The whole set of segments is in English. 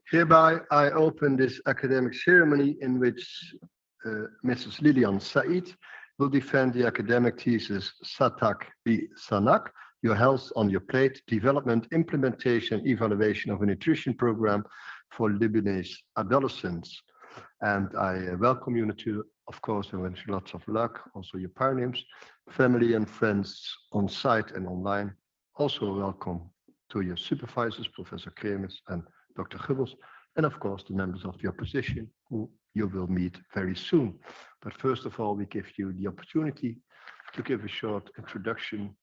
Hereby, I open this academic ceremony in which Mrs. Liliane Said will defend the academic thesis SAHTAK v SAHNAK, Your Health on Your Plate, Development, Implementation, Evaluation of a Nutrition Program for Lebanese Adolescents. And I welcome you to, of course, and wish you lots of luck, also your parents, family and friends on site and online. Also welcome to your supervisors, Professor Kremes and Dr. Gubbels, and of course the members of the opposition who you will meet very soon. But first of all, we give you the opportunity to give a short introduction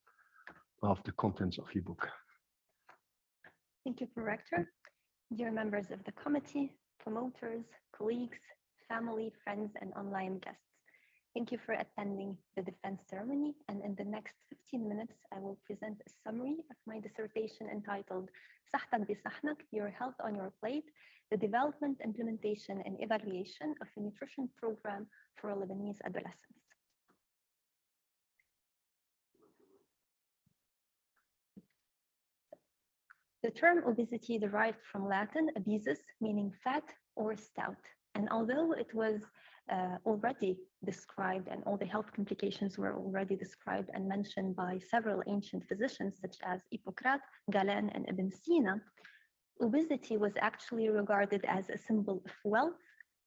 of the contents of your book. Thank you, Rector. Dear members of the committee, promoters, colleagues, family, friends, and online guests. Thank you for attending the defense ceremony, and in the next 15 minutes, I will present a summary of my dissertation entitled SAHTAK bi SAHNAK, Your Health on Your Plate, the Development, Implementation, and Evaluation of a Nutrition Program for Lebanese Adolescents. The term obesity derived from Latin obesus, meaning fat or stout, and although it was already described and all the health complications were already described and mentioned by several ancient physicians such as Hippocrates, Galen, and Ibn Sina, obesity was actually regarded as a symbol of wealth,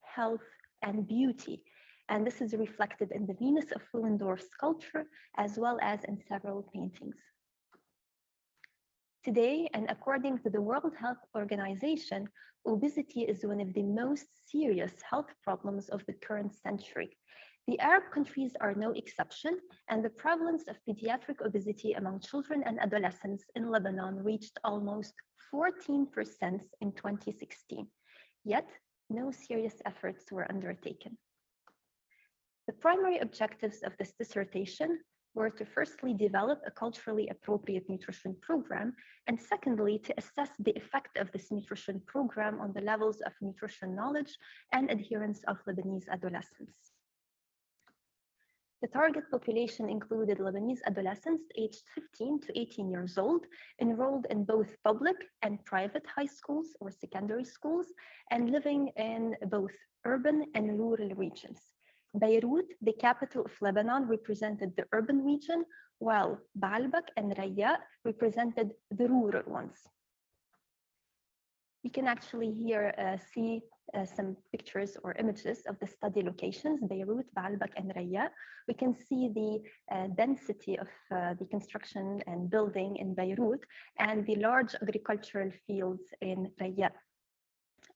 health, and beauty. And this is reflected in the Venus of Willendorf sculpture as well as in several paintings. Today, and according to the World Health Organization, obesity is one of the most serious health problems of the current century. The Arab countries are no exception, and the prevalence of pediatric obesity among children and adolescents in Lebanon reached almost 14% in 2016. Yet, no serious efforts were undertaken. The primary objectives of this dissertation were to firstly develop a culturally appropriate nutrition program, and secondly, to assess the effect of this nutrition program on the levels of nutrition knowledge and adherence of Lebanese adolescents. The target population included Lebanese adolescents aged 15 to 18 years old, enrolled in both public and private high schools or secondary schools, and living in both urban and rural regions. Beirut, the capital of Lebanon, represented the urban region, while Baalbek and Raya represented the rural ones. You can actually here see some pictures or images of the study locations, Beirut, Baalbek, and Raya. We can see the density of the construction and building in Beirut and the large agricultural fields in Raya.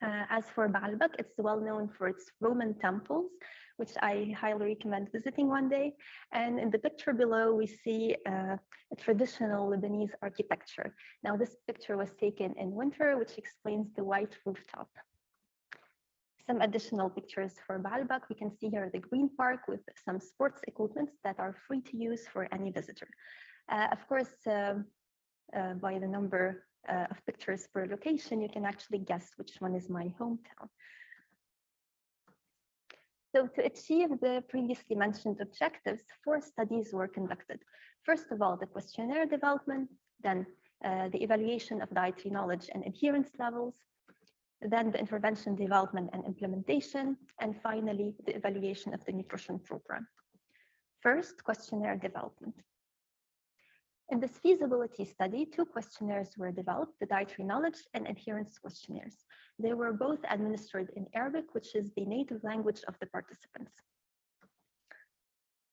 As for Baalbek, it's well known for its Roman temples, which I highly recommend visiting one day. And in the picture below, we see a traditional Lebanese architecture. Now, this picture was taken in winter, which explains the white rooftop. Some additional pictures for Baalbek. We can see here the green park with some sports equipment that are free to use for any visitor. Of course, by the number of pictures per location, you can actually guess which one is my hometown. So to achieve the previously mentioned objectives, 4 studies were conducted. First of all, the questionnaire development, then the evaluation of dietary knowledge and adherence levels, then the intervention development and implementation, and finally, the evaluation of the nutrition program. First, questionnaire development. In this feasibility study, 2 questionnaires were developed, the dietary knowledge and adherence questionnaires. They were both administered in Arabic, which is the native language of the participants.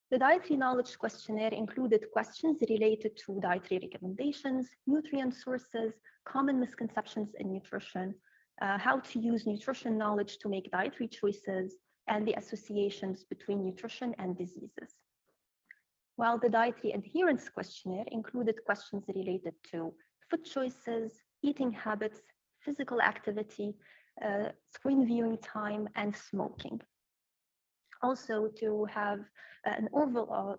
The dietary knowledge questionnaire included questions related to dietary recommendations, nutrient sources, common misconceptions in nutrition, how to use nutrition knowledge to make dietary choices, and the associations between nutrition and diseases. While the dietary adherence questionnaire included questions related to food choices, eating habits, physical activity, screen viewing time, and smoking. Also, to have an overall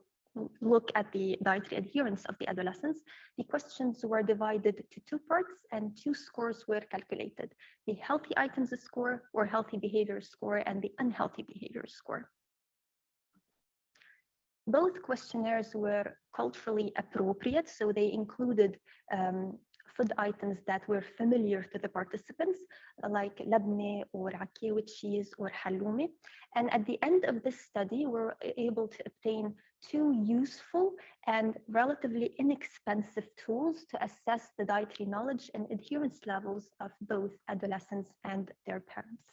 look at the dietary adherence of the adolescents, the questions were divided to 2 parts and 2 scores were calculated, the healthy items score or healthy behavior score and the unhealthy behavior score. Both questionnaires were culturally appropriate, so they included food items that were familiar to the participants, like labneh or akewi cheese or halloumi. And at the end of this study, we were able to obtain 2 useful and relatively inexpensive tools to assess the dietary knowledge and adherence levels of both adolescents and their parents.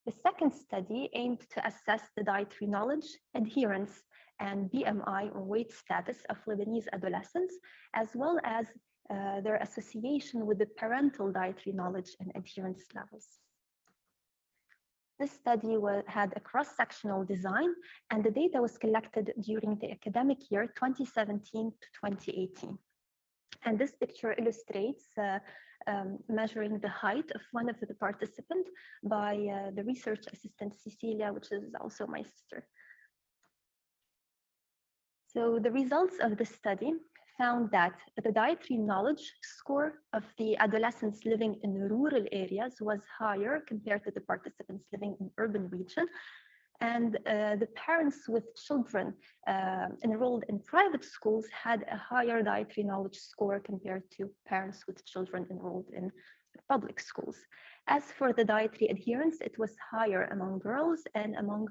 The second study aimed to assess the dietary knowledge, adherence, and BMI or weight status of Lebanese adolescents, as well as their association with the parental dietary knowledge and adherence levels. This study had a cross-sectional design, and the data was collected during the academic year 2017 to 2018. And this picture illustrates measuring the height of one of the participants by the research assistant Cecilia, which is also my sister. So the results of the study found that the dietary knowledge score of the adolescents living in rural areas was higher compared to the participants living in urban regions. And the parents with children enrolled in private schools had a higher dietary knowledge score compared to parents with children enrolled in public schools. As for the dietary adherence, it was higher among girls and among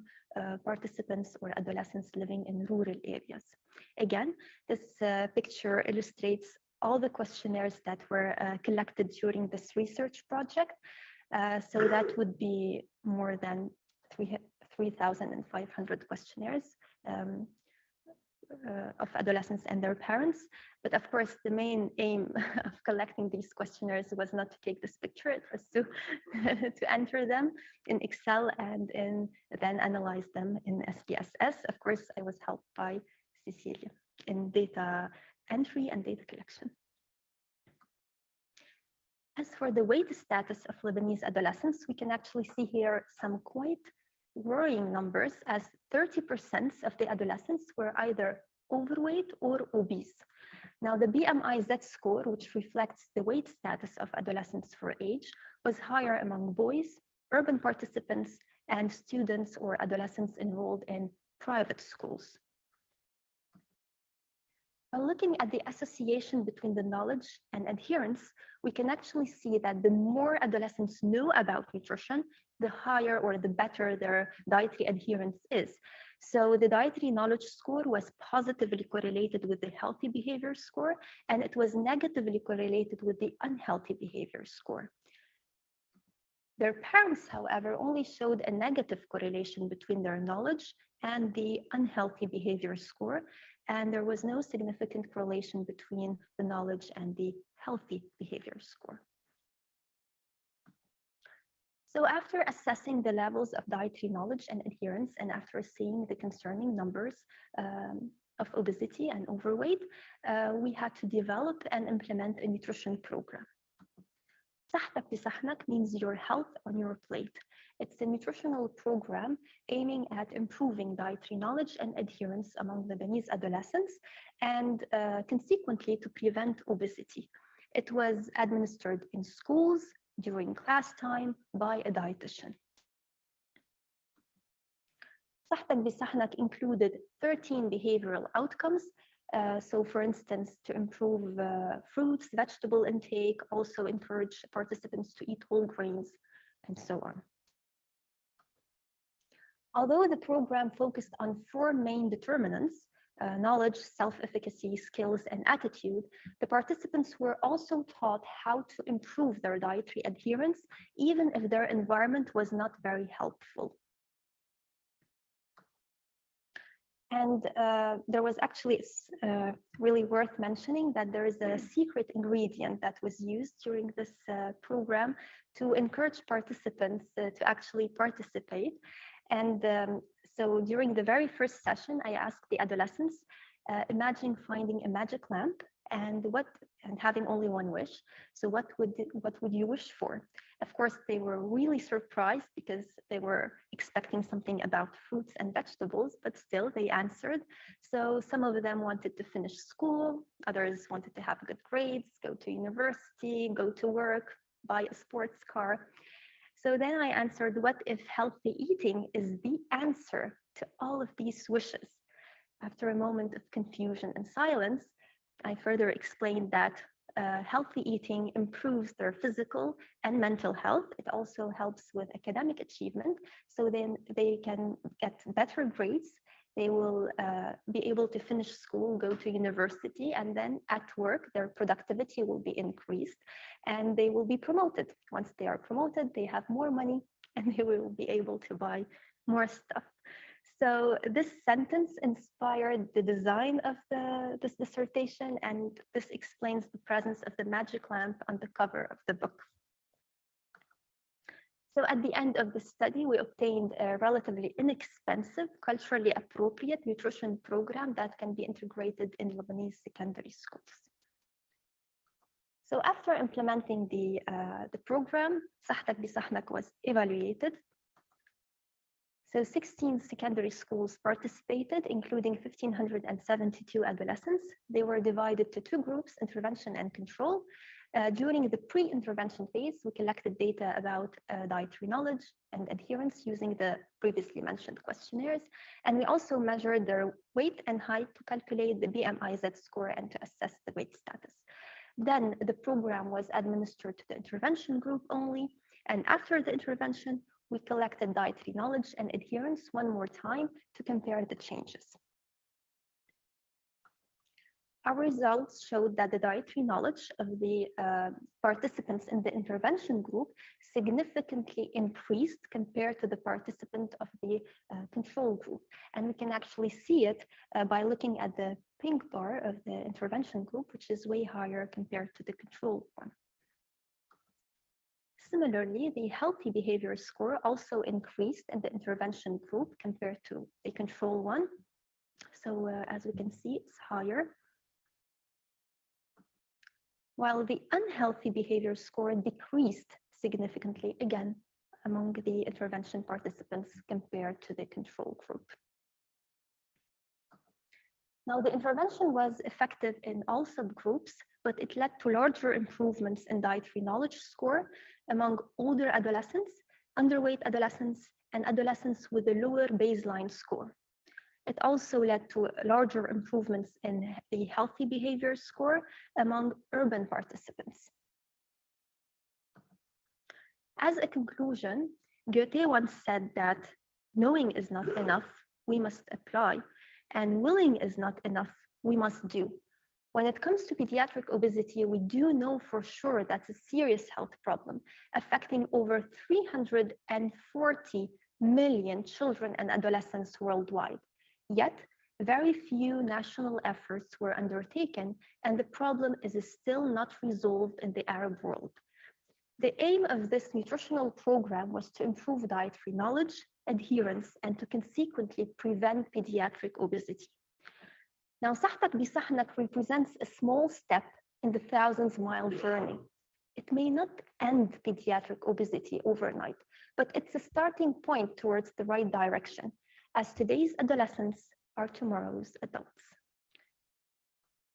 participants or adolescents living in rural areas. Again, this picture illustrates all the questionnaires that were collected during this research project. So that would be more than 3,500 questionnaires of adolescents and their parents. But of course, the main aim of collecting these questionnaires was not to take this picture, it was to, to enter them in Excel and then analyze them in SPSS. Of course, I was helped by Cecilia in data entry and data collection. As for the weight status of Lebanese adolescents, we can actually see here some quite worrying numbers, as 30% of the adolescents were either overweight or obese. Now, the BMI Z score, which reflects the weight status of adolescents for age, was higher among boys, urban participants, and students or adolescents enrolled in private schools. By looking at the association between the knowledge and adherence, we can actually see that the more adolescents know about nutrition, the higher or the better their dietary adherence is. So the dietary knowledge score was positively correlated with the healthy behavior score, and it was negatively correlated with the unhealthy behavior score. Their parents, however, only showed a negative correlation between their knowledge and the unhealthy behavior score, and there was no significant correlation between the knowledge and the healthy behavior score. So after assessing the levels of dietary knowledge and adherence, and after seeing the concerning numbers of obesity and overweight, we had to develop and implement a nutrition program. SAHTAK بSAHNAK means your health on your plate. It's a nutritional program aiming at improving dietary knowledge and adherence among Lebanese adolescents and consequently to prevent obesity. It was administered in schools during class time by a dietitian. SAHTAK بSAHNAK included 13 behavioral outcomes. So for instance, to improve fruits, vegetable intake, also encourage participants to eat whole grains, and so on. Although the program focused on 4 main determinants, knowledge, self-efficacy, skills, and attitude, the participants were also taught how to improve their dietary adherence, even if their environment was not very helpful. And there was actually really worth mentioning that there is a secret ingredient that was used during this program to encourage participants to actually participate. And so during the very first session, I asked the adolescents, imagine finding a magic lamp and having only one wish. So what would you wish for? Of course, they were really surprised because they were expecting something about fruits and vegetables, but still they answered. So some of them wanted to finish school, others wanted to have good grades, go to university, go to work, buy a sports car. So then I answered, what if healthy eating is the answer to all of these wishes? After a moment of confusion and silence, I further explained that healthy eating improves their physical and mental health. It also helps with academic achievement. So then they can get better grades. They will be able to finish school, go to university, and then at work, their productivity will be increased and they will be promoted. Once they are promoted, they have more money and they will be able to buy more stuff. So this sentence inspired the design of this dissertation, and this explains the presence of the magic lamp on the cover of the book. So at the end of the study, we obtained a relatively inexpensive, culturally appropriate nutrition program that can be integrated in Lebanese secondary schools. So after implementing the program, SAHTAK بSAHNAK was evaluated. So 16 secondary schools participated, including 1,572 adolescents. They were divided to 2 groups, intervention and control. During the pre-intervention phase, we collected data about dietary knowledge and adherence using the previously mentioned questionnaires. And we also measured their weight and height to calculate the BMI-Z score and to assess the weight status. Then the program was administered to the intervention group only. And after the intervention, we collected dietary knowledge and adherence one more time to compare the changes. Our results showed that the dietary knowledge of the participants in the intervention group significantly increased compared to the participant of the control group. And we can actually see it by looking at the pink bar of the intervention group, which is way higher compared to the control one. Similarly, the healthy behavior score also increased in the intervention group compared to the control one. So as we can see, it's higher. While the unhealthy behavior score decreased significantly, again, among the intervention participants compared to the control group. Now, the intervention was effective in all subgroups, but it led to larger improvements in dietary knowledge score among older adolescents, underweight adolescents, and adolescents with a lower baseline score. It also led to larger improvements in the healthy behavior score among urban participants. As a conclusion, Goethe once said that knowing is not enough, we must apply, and willing is not enough, we must do. When it comes to pediatric obesity, we do know for sure that's a serious health problem affecting over 340 million children and adolescents worldwide. Yet, very few national efforts were undertaken, and the problem is still not resolved in the Arab world. The aim of this nutritional program was to improve dietary knowledge, adherence, and to consequently prevent pediatric obesity. Now, SAHTAK بSAHNAK represents a small step in the thousands-mile journey. It may not end pediatric obesity overnight, but it's a starting point towards the right direction, as today's adolescents are tomorrow's adults.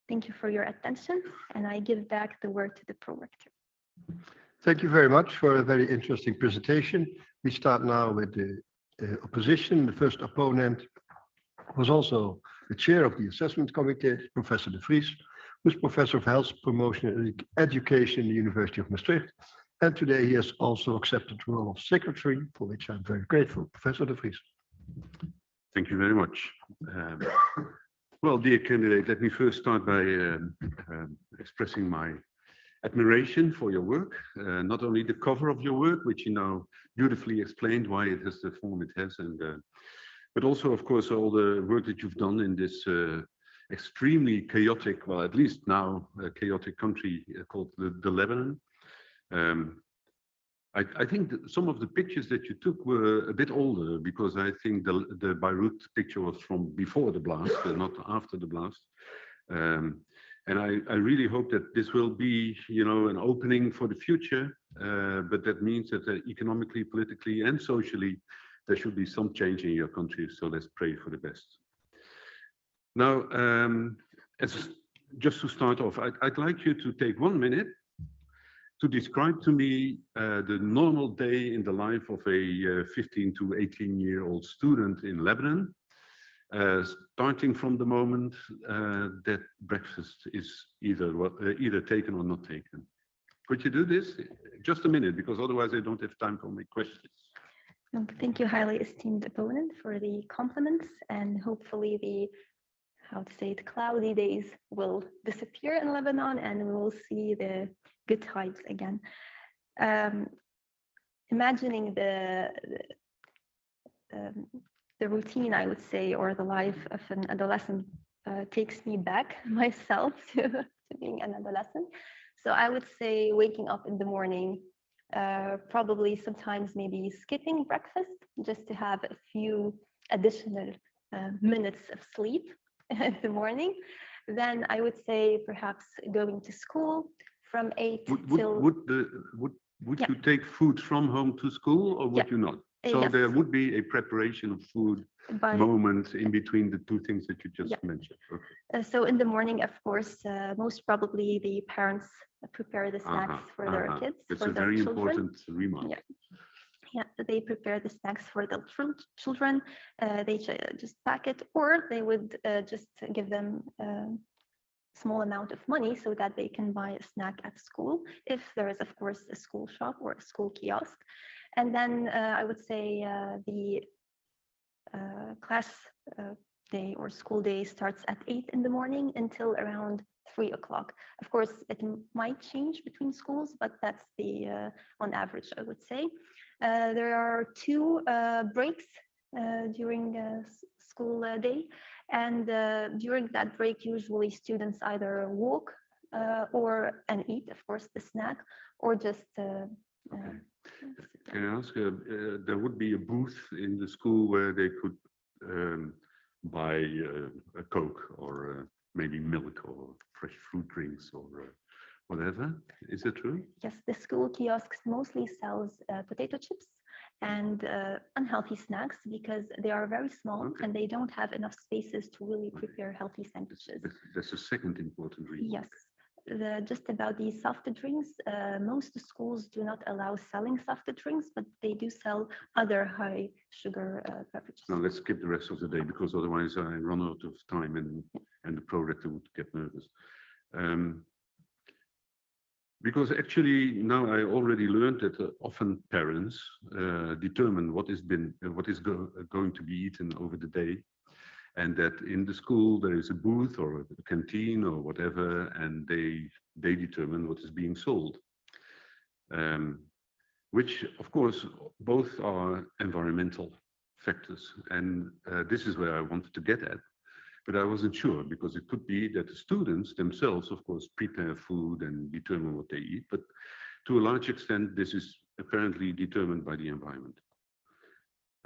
Thank you for your attention, and I give back the word to the prorector. Thank you very much for a very interesting presentation. We start now with the opposition. The first opponent was also the chair of the assessment committee, Professor de Vries, who's Professor of Health Promotion and Education at the University of Maastricht. And today he has also accepted the role of secretary, for which I'm very grateful. Professor de Vries. Thank you very much. Well, dear candidate, let me first start by expressing my admiration for your work, not only the cover of your work, which you now beautifully explained why it has the form it has, and but also, of course, all the work that you've done in this extremely chaotic, well, at least now chaotic country called the Lebanon. I think that some of the pictures that you took were a bit older, because I think the Beirut picture was from before the blast, not after the blast. And I really hope that this will be, you know, an opening for the future, but that means that economically, politically, and socially, there should be some change in your country. So let's pray for the best. Now, just to start off, I'd like you to take 1 minute to describe to me the normal day in the life of a 15 to 18-year-old student in Lebanon, starting from the moment that breakfast is either taken or not taken. Could you do this? Just a minute, because otherwise I don't have time for my questions. Thank you, highly esteemed opponent, for the compliments, and hopefully the, how to say it, cloudy days will disappear in Lebanon and we will see the good times again. Imagining the routine, I would say, or the life of an adolescent takes me back myself to being an adolescent. So I would say waking up in the morning, probably sometimes maybe skipping breakfast just to have a few additional minutes of sleep in the morning. Then I would say perhaps going to school from 8 till... Would you take food from home to school, or would you not? So yes. there would be a preparation of food moment in between the two things that you just mentioned. Okay. So in the morning, of course, most probably the parents prepare the snacks for their kids. It's for a their very children. important remark. Yeah, they prepare the snacks for the children. They just pack it, or they would just give them small amount of money so that they can buy a snack at school, if there is, of course, a school shop or a school kiosk. And then I would say the class day or school day starts at 8 in the morning until around 3 o'clock. Of course, it might change between schools, but that's the on average, I would say. There are 2 breaks during school day. And during that break, usually students either walk and eat, of course, the snack, or just... Can I ask, there would be a booth in the school where they could buy a Coke or maybe milk or fresh fruit drinks or whatever. Is that true? Yes, the school kiosks mostly sells potato chips and unhealthy snacks, because they are very small and they don't have enough spaces to really prepare healthy sandwiches. That's a second important reason. Yes. Just about these soft drinks, most schools do not allow selling soft drinks, but they do sell other high sugar beverages. Now let's skip the rest of the day, because otherwise I run out of time and the prorector would get nervous. Because actually now I already learned that often parents determine what is going to be eaten over the day, and that in the school there is a booth or a canteen or whatever, and they determine what is being sold, which of course both are environmental factors, and this is where I wanted to get at. But I wasn't sure, because it could be that the students themselves, of course, prepare food and determine what they eat. But to a large extent, this is apparently determined by the environment.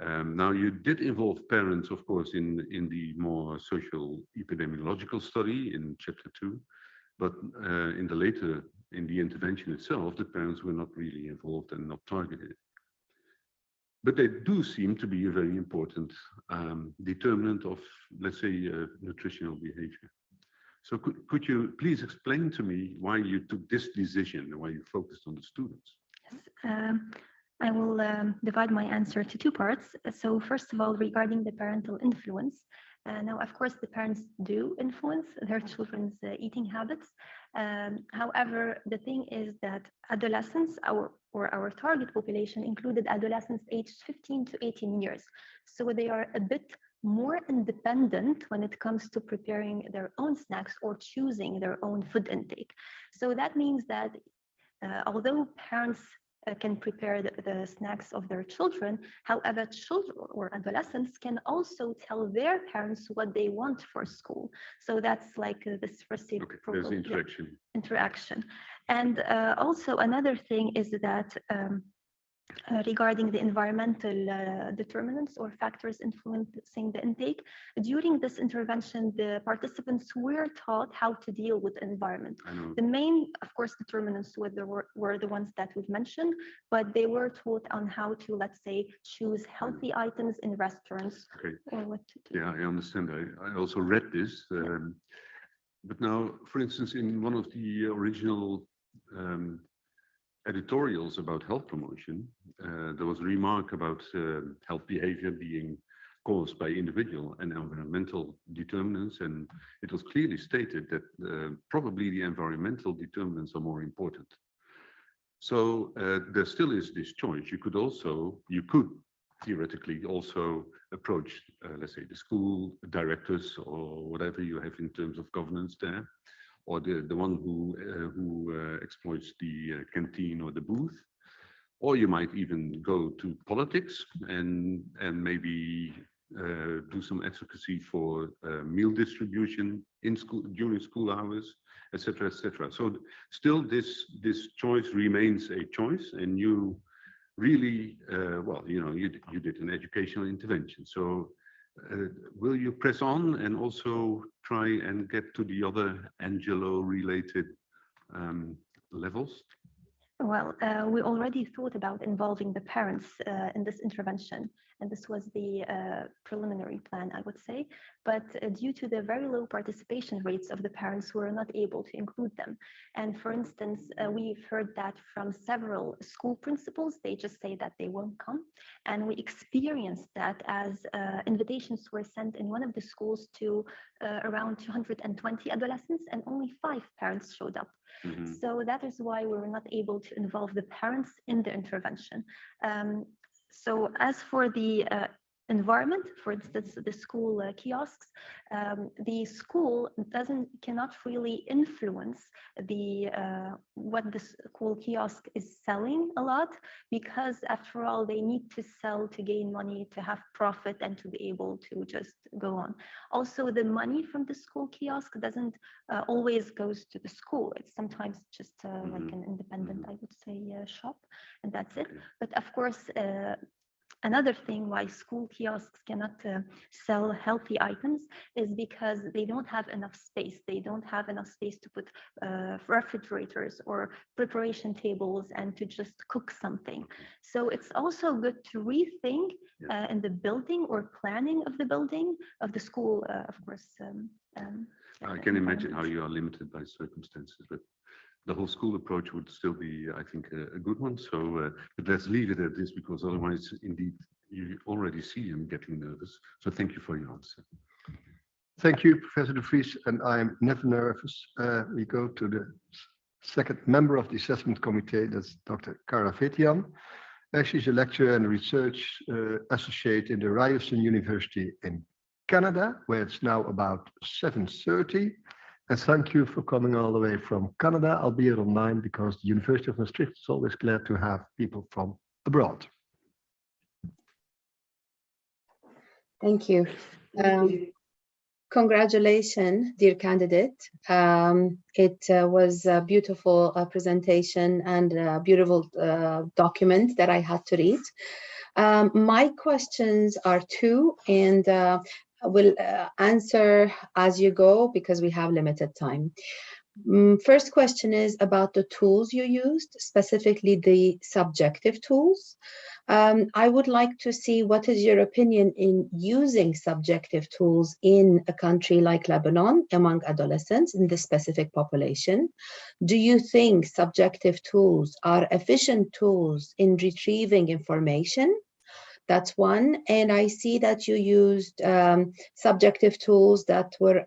Now, you did involve parents, of course, in the more social epidemiological study in chapter 2. But in the later in the intervention itself, the parents were not really involved and not targeted. But they do seem to be a very important determinant of, let's say, nutritional behavior. So could you please explain to me why you took this decision, why you focused on the students? Yes, I will divide my answer to two parts. So first of all, regarding the parental influence. Now, of course, the parents do influence their children's eating habits. However, the thing is that adolescents, our target population included adolescents aged 15 to 18 years. So they are a bit more independent when it comes to preparing their own snacks or choosing their own food intake. So that means that although parents can prepare the snacks of their children, however, children or adolescents can also tell their parents what they want for school. So that's like this reciprocal there's interaction. Interaction. And also another thing is that regarding the environmental determinants or factors influencing the intake. During this intervention, the participants were taught how to deal with the environment. The main, of course, determinants were the ones that we've mentioned, but they were taught on how to, let's say, choose healthy items in restaurants. Okay. Or what to do. Yeah, I understand. I also read this. But now, for instance, in one of the original editorials about health promotion, there was a remark about health behavior being caused by individual and environmental determinants, and it was clearly stated that probably the environmental determinants are more important. So there still is this choice. You could theoretically also approach, let's say, the school directors or whatever you have in terms of governance there, or the one who exploits the canteen or the booth, or you might even go to politics and maybe do some advocacy for meal distribution in school during school hours, etc., etc. So still, this choice remains a choice, and you really, well, you did an educational intervention. So. Will you press on and also try and get to the other Angelo-related levels? Well, we already thought about involving the parents in this intervention, and this was the preliminary plan, I would say. But due to the very low participation rates of the parents, we were not able to include them. And for instance, we've heard that from several school principals, they just say that they won't come. And we experienced that as invitations were sent in one of the schools to around 220 adolescents, and only 5 parents showed up. Mm-hmm. So that is why we were not able to involve the parents in the intervention. So as for the environment, for instance, the school kiosks, the school cannot really influence the what the school kiosk is selling a lot, because after all, they need to sell to gain money, to have profit, and to be able to just go on. Also, the money from the school kiosk doesn't always goes to the school. It's sometimes just like an independent, I would say, shop, and that's it. But of course, another thing why school kiosks cannot sell healthy items is because they don't have enough space. They don't have enough space to put refrigerators or preparation tables and to just cook something. So it's also good to rethink in the building or planning of the building of the school, of course. I can imagine how you are limited by circumstances, but the whole school approach would still be, I think, a good one. So, but let's leave it at this, because otherwise, indeed, you already see him getting nervous. So thank you for your answer. Thank you, Professor de Vries, and I'm never nervous. We go to the second member of the assessment committee, that's Dr. Cara Vetian. She's a lecturer and research associate in the Ryerson University in Canada, where it's now about 7:30. And thank you for coming all the way from Canada, albeit online, because the University of Maastricht is always glad to have people from abroad. Thank you. Congratulations, dear candidate. It was a beautiful presentation and a beautiful document that I had to read. My questions are 2, and will answer as you go because we have limited time. First question is about the tools you used, specifically the subjective tools. I would like to see what is your opinion in using subjective tools in a country like Lebanon among adolescents in this specific population. Do you think subjective tools are efficient tools in retrieving information? That's one. And I see that you used subjective tools that were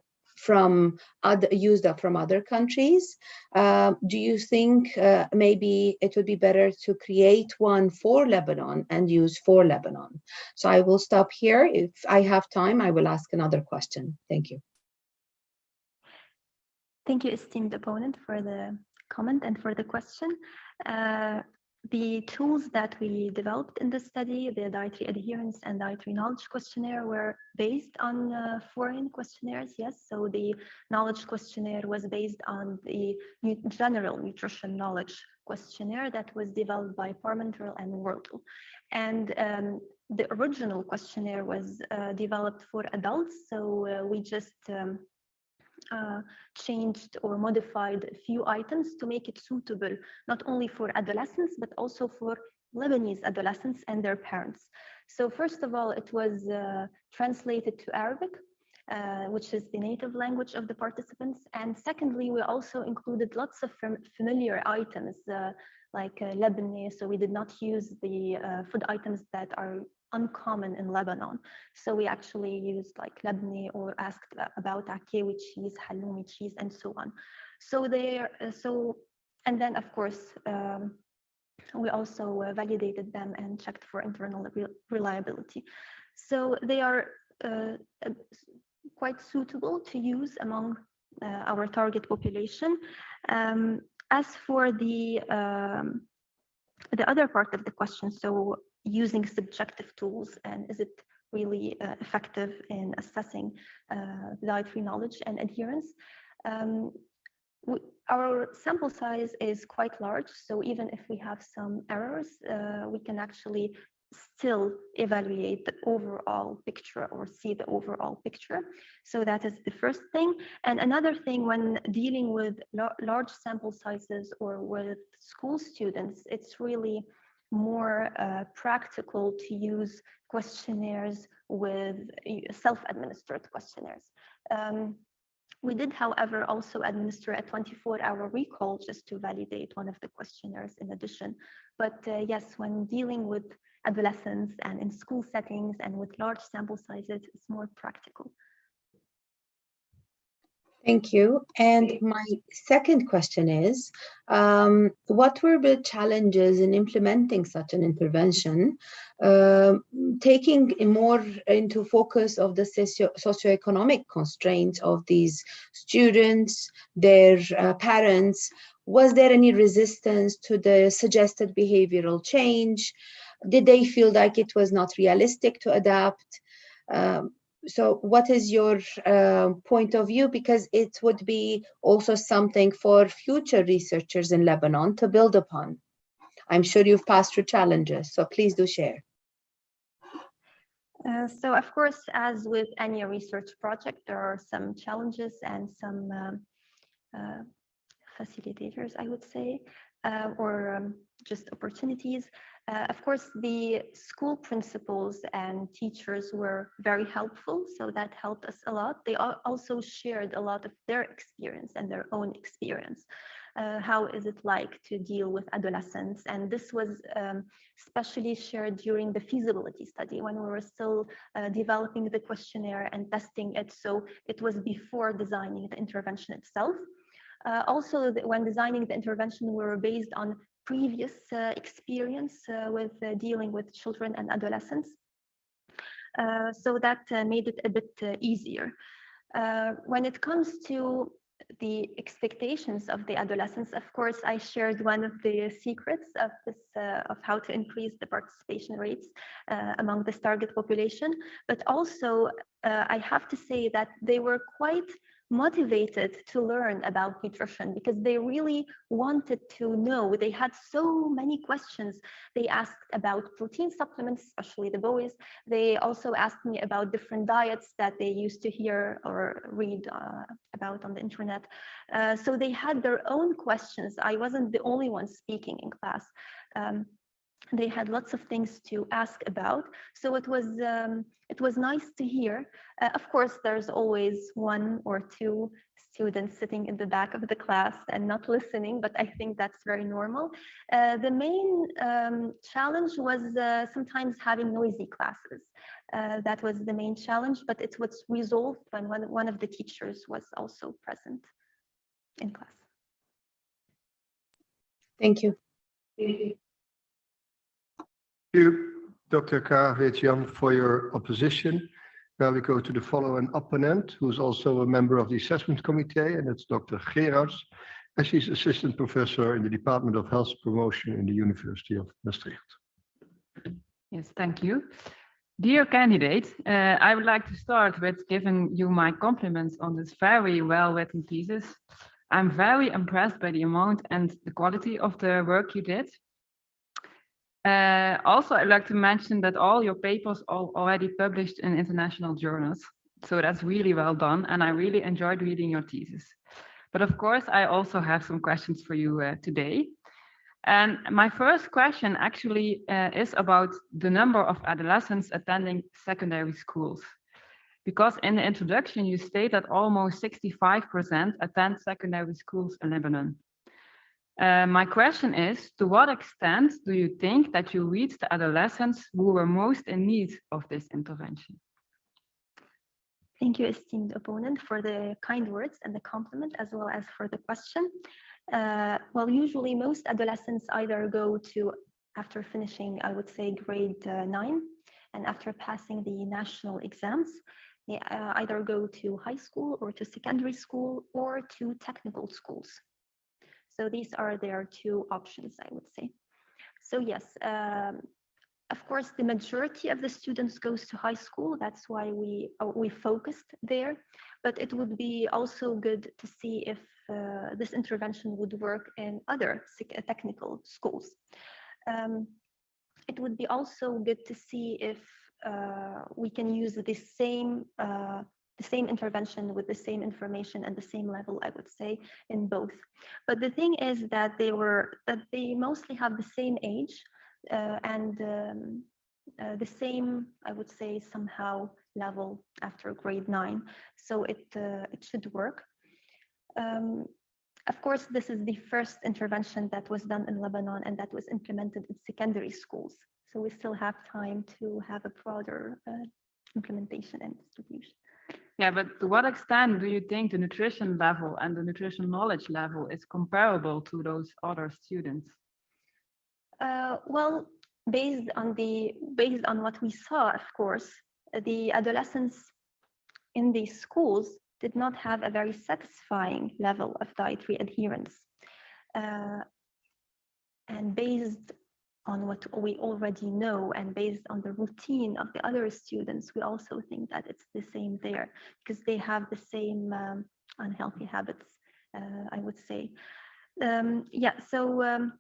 used from other countries. Do you think maybe it would be better to create one for Lebanon and use for Lebanon? So I will stop here. If I have time, I will ask another question. Thank you. Thank you, esteemed opponent, for the comment and for the question. The tools that we developed in the study, the dietary adherence and dietary knowledge questionnaire, were based on foreign questionnaires, yes. So the knowledge questionnaire was based on the general nutrition knowledge questionnaire that was developed by Parmentier and Wordle. And the original questionnaire was developed for adults, so we just changed or modified a few items to make it suitable not only for adolescents but also for Lebanese adolescents and their parents. So first of all, it was translated to Arabic, which is the native language of the participants. And secondly, we also included lots of familiar items like Lebanese. So we did not use the food items that are uncommon in Lebanon. So we actually used like Lebanese or asked about akewi cheese, halloumi cheese, and so on. So and then of course, we also validated them and checked for internal reliability. So they are quite suitable to use among our target population. As for the other part of the question, so using subjective tools and is it really effective in assessing dietary knowledge and adherence? Our sample size is quite large, so even if we have some errors, we can actually still evaluate the overall picture or see the overall picture. So that is the first thing. And another thing, when dealing with large sample sizes or with school students, it's really more practical to use questionnaires with self-administered questionnaires. We did, however, also administer a 24-hour recall just to validate one of the questionnaires in addition. But yes, when dealing with adolescents and in school settings and with large sample sizes, it's more practical. Thank you. And my second question is, what were the challenges in implementing such an intervention, taking more into focus of the socioeconomic constraints of these students, their parents? Was there any resistance to the suggested behavioral change? Did they feel like it was not realistic to adapt? So what is your point of view? Because it would be also something for future researchers in Lebanon to build upon. I'm sure you've passed through challenges, so please do share. So of course, as with any research project, there are some challenges and some facilitators, I would say, or just opportunities. Of course, the school principals and teachers were very helpful, so that helped us a lot. They also shared a lot of their experience and their own experience. How is it like to deal with adolescents? And this was especially shared during the feasibility study when we were still developing the questionnaire and testing it. So it was before designing the intervention itself. Also, when designing the intervention, we were based on previous experience with dealing with children and adolescents. So that made it a bit easier. When it comes to the expectations of the adolescents, of course, I shared one of the secrets of this, of how to increase the participation rates among this target population. But also, I have to say that they were quite motivated to learn about nutrition because they really wanted to know. They had so many questions. They asked about protein supplements, especially the boys. They also asked me about different diets that they used to hear or read about on the internet. So they had their own questions. I wasn't the only one speaking in class. They had lots of things to ask about. So it was nice to hear. Of course, there's always one or two students sitting in the back of the class and not listening, but I think that's very normal. The main challenge was sometimes having noisy classes. That was the main challenge, but it was resolved when one of the teachers was also present in class. Thank you. Thank you, Dr. Karavetjan, for your opposition. Now we go to the following opponent, who's also a member of the assessment committee, and it's Dr. Gerards, and she's assistant professor in the Department of Health Promotion in the University of Maastricht. Yes, thank you. Dear candidate, I would like to start with giving you my compliments on this very well-written thesis. I'm very impressed by the amount and the quality of the work you did. Also, I'd like to mention that all your papers are already published in international journals. So that's really well done. And I really enjoyed reading your thesis. But of course, I also have some questions for you today. And my first question actually is about the number of adolescents attending secondary schools. Because in the introduction, you state that almost 65% attend secondary schools in Lebanon. My question is, to what extent do you think that you reached the adolescents who were most in need of this intervention? Thank you, esteemed opponent, for the kind words and the compliment, as well as for the question. Well, usually most adolescents either go to, after finishing, I would say, grade 9, and after passing the national exams, they either go to high school or to secondary school or to technical schools. So these are their two options, I would say. So yes, of course, the majority of the students goes to high school. That's why we focused there. But it would be also good to see if this intervention would work in other technical schools. It would be also good to see if we can use the same intervention with the same information and the same level, I would say, in both. But the thing is that they mostly have the same age and the same, I would say, somehow level after grade 9. So it should work. Of course, this is the first intervention that was done in Lebanon and that was implemented in secondary schools. So we still have time to have a broader implementation and distribution. Yeah, but to what extent do you think the nutrition level and the nutrition knowledge level is comparable to those other students? Well, based on what we saw, of course, the adolescents in these schools did not have a very satisfying level of dietary adherence. And based on what we already know and based on the routine of the other students, we also think that it's the same there because they have the same unhealthy habits, I would say. Yeah, so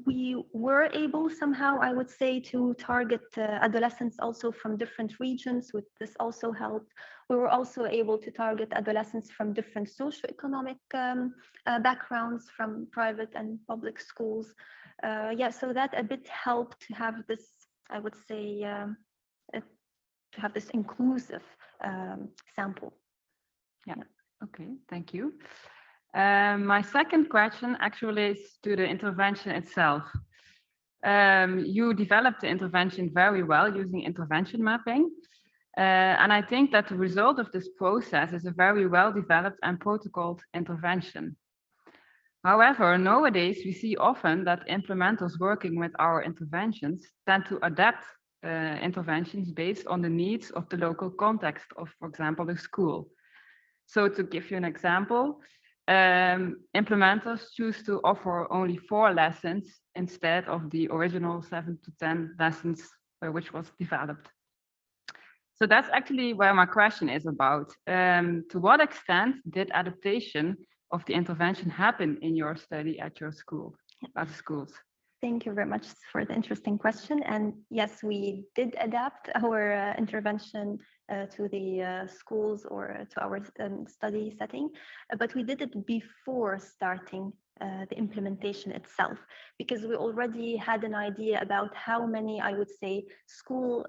we were able somehow, I would say, to target adolescents also from different regions. This also helped. We were also able to target adolescents from different socioeconomic backgrounds, from private and public schools. Yeah, so that a bit helped to have this, I would say, to have this inclusive sample. Yeah, okay, thank you. My second question actually is to the intervention itself. You developed the intervention very well using intervention mapping. And I think that the result of this process is a very well developed and protocoled intervention. However, nowadays we see often that implementers working with our interventions tend to adapt interventions based on the needs of the local context of, for example, the school. So to give you an example, implementers choose to offer only 4 lessons instead of the original 7 to 10 lessons which was developed. So that's actually where my question is about. To what extent did adaptation of the intervention happen in your study at your school, at the schools? Thank you very much for the interesting question. And yes, we did adapt our intervention to the schools or to our study setting, but we did it before starting the implementation itself, because we already had an idea about how many, I would say, school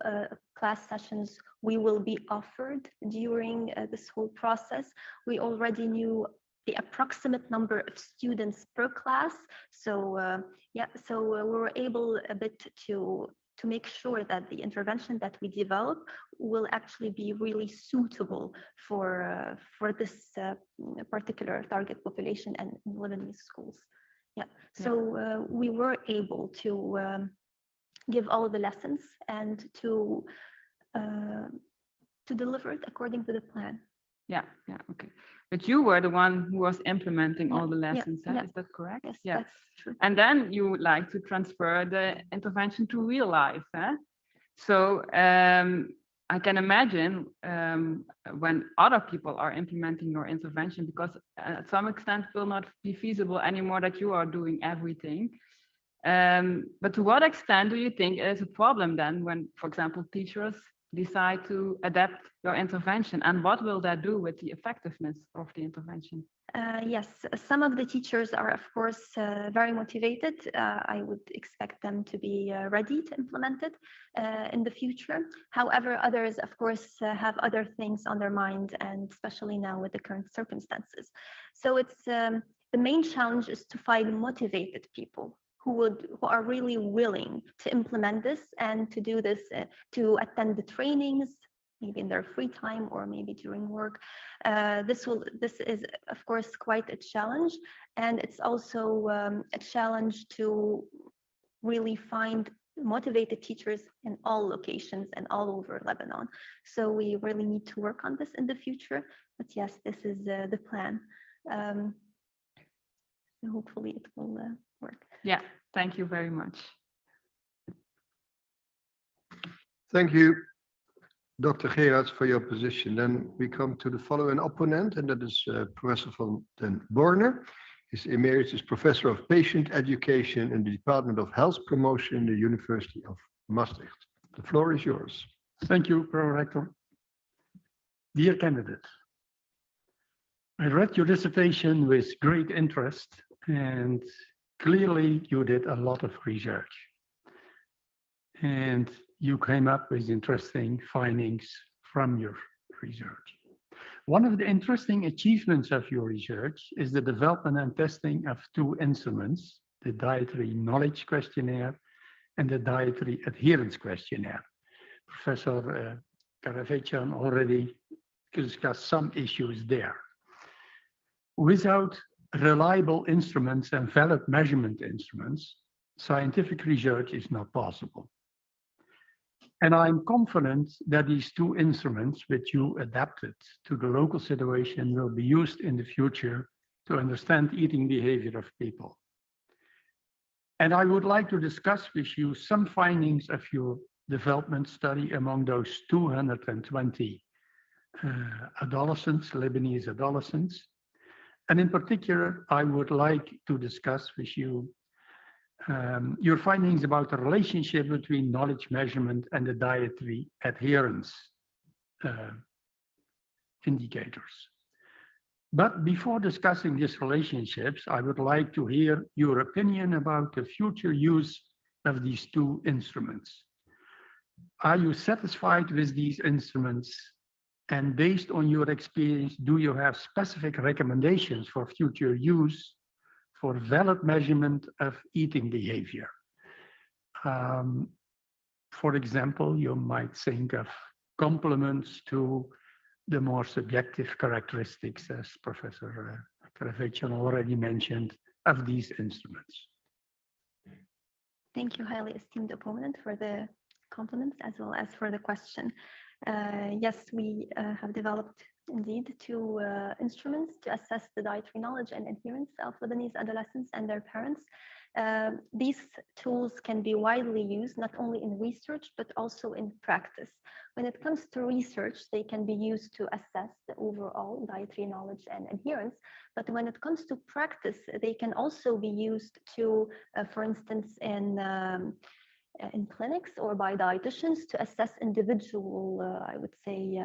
class sessions we will be offered during this whole process. We already knew the approximate number of students per class. So we were able a bit to make sure that the intervention that we develop will actually be really suitable for this particular target population and Lebanese schools. So we were able to give all the lessons and to deliver it according to the plan. Okay. But you were the one who was implementing all the lessons, is that correct? Yes, that's true. And then you would like to transfer the intervention to real life. So I can imagine when other people are implementing your intervention, because at some extent it will not be feasible anymore that you are doing everything. But to what extent do you think it is a problem then when, for example, teachers decide to adapt your intervention, and what will that do with the effectiveness of the intervention? Yes, some of the teachers are, of course, very motivated. I would expect them to be ready to implement it in the future. However, others, of course, have other things on their mind, and especially now with the current circumstances. So it's the main challenge is to find motivated people who are really willing to implement this and to do this, to attend the trainings, maybe in their free time or maybe during work. This is, of course, quite a challenge, and it's also a challenge to really find motivated teachers in all locations and all over Lebanon. So we really need to work on this in the future. But yes, this is the plan. So hopefully it will work. Yeah, thank you very much. Thank you, Dr. Gerards, for your position. Then we come to the following opponent, and that is Professor van den Borne. He's Emeritus Professor of Patient Education in the Department of Health Promotion in the University of Maastricht. The floor is yours. Thank you, Pro-Rector. Dear candidate, I read your dissertation with great interest, and clearly you did a lot of research. And you came up with interesting findings from your research. One of the interesting achievements of your research is the development and testing of two instruments, the Dietary Knowledge Questionnaire and the Dietary Adherence Questionnaire. Professor Karavechan already discussed some issues there. Without reliable instruments and valid measurement instruments, scientific research is not possible. And I'm confident that these two instruments, which you adapted to the local situation, will be used in the future to understand eating behavior of people. And I would like to discuss with you some findings of your development study among those 220 adolescents, Lebanese adolescents. And in particular, I would like to discuss with you your findings about the relationship between knowledge measurement and the dietary adherence indicators. But before discussing these relationships, I would like to hear your opinion about the future use of these two instruments. Are you satisfied with these instruments? And based on your experience, do you have specific recommendations for future use for valid measurement of eating behavior? For example, you might think of complements to the more subjective characteristics, as Professor Karavechan already mentioned, of these instruments. Thank you, highly esteemed opponent, for the compliments as well as for the question. Yes, we have developed indeed two instruments to assess the dietary knowledge and adherence of Lebanese adolescents and their parents. These tools can be widely used not only in research but also in practice. When it comes to research, they can be used to assess the overall dietary knowledge and adherence. But when it comes to practice, they can also be used to, for instance, in clinics or by dietitians to assess individual, I would say,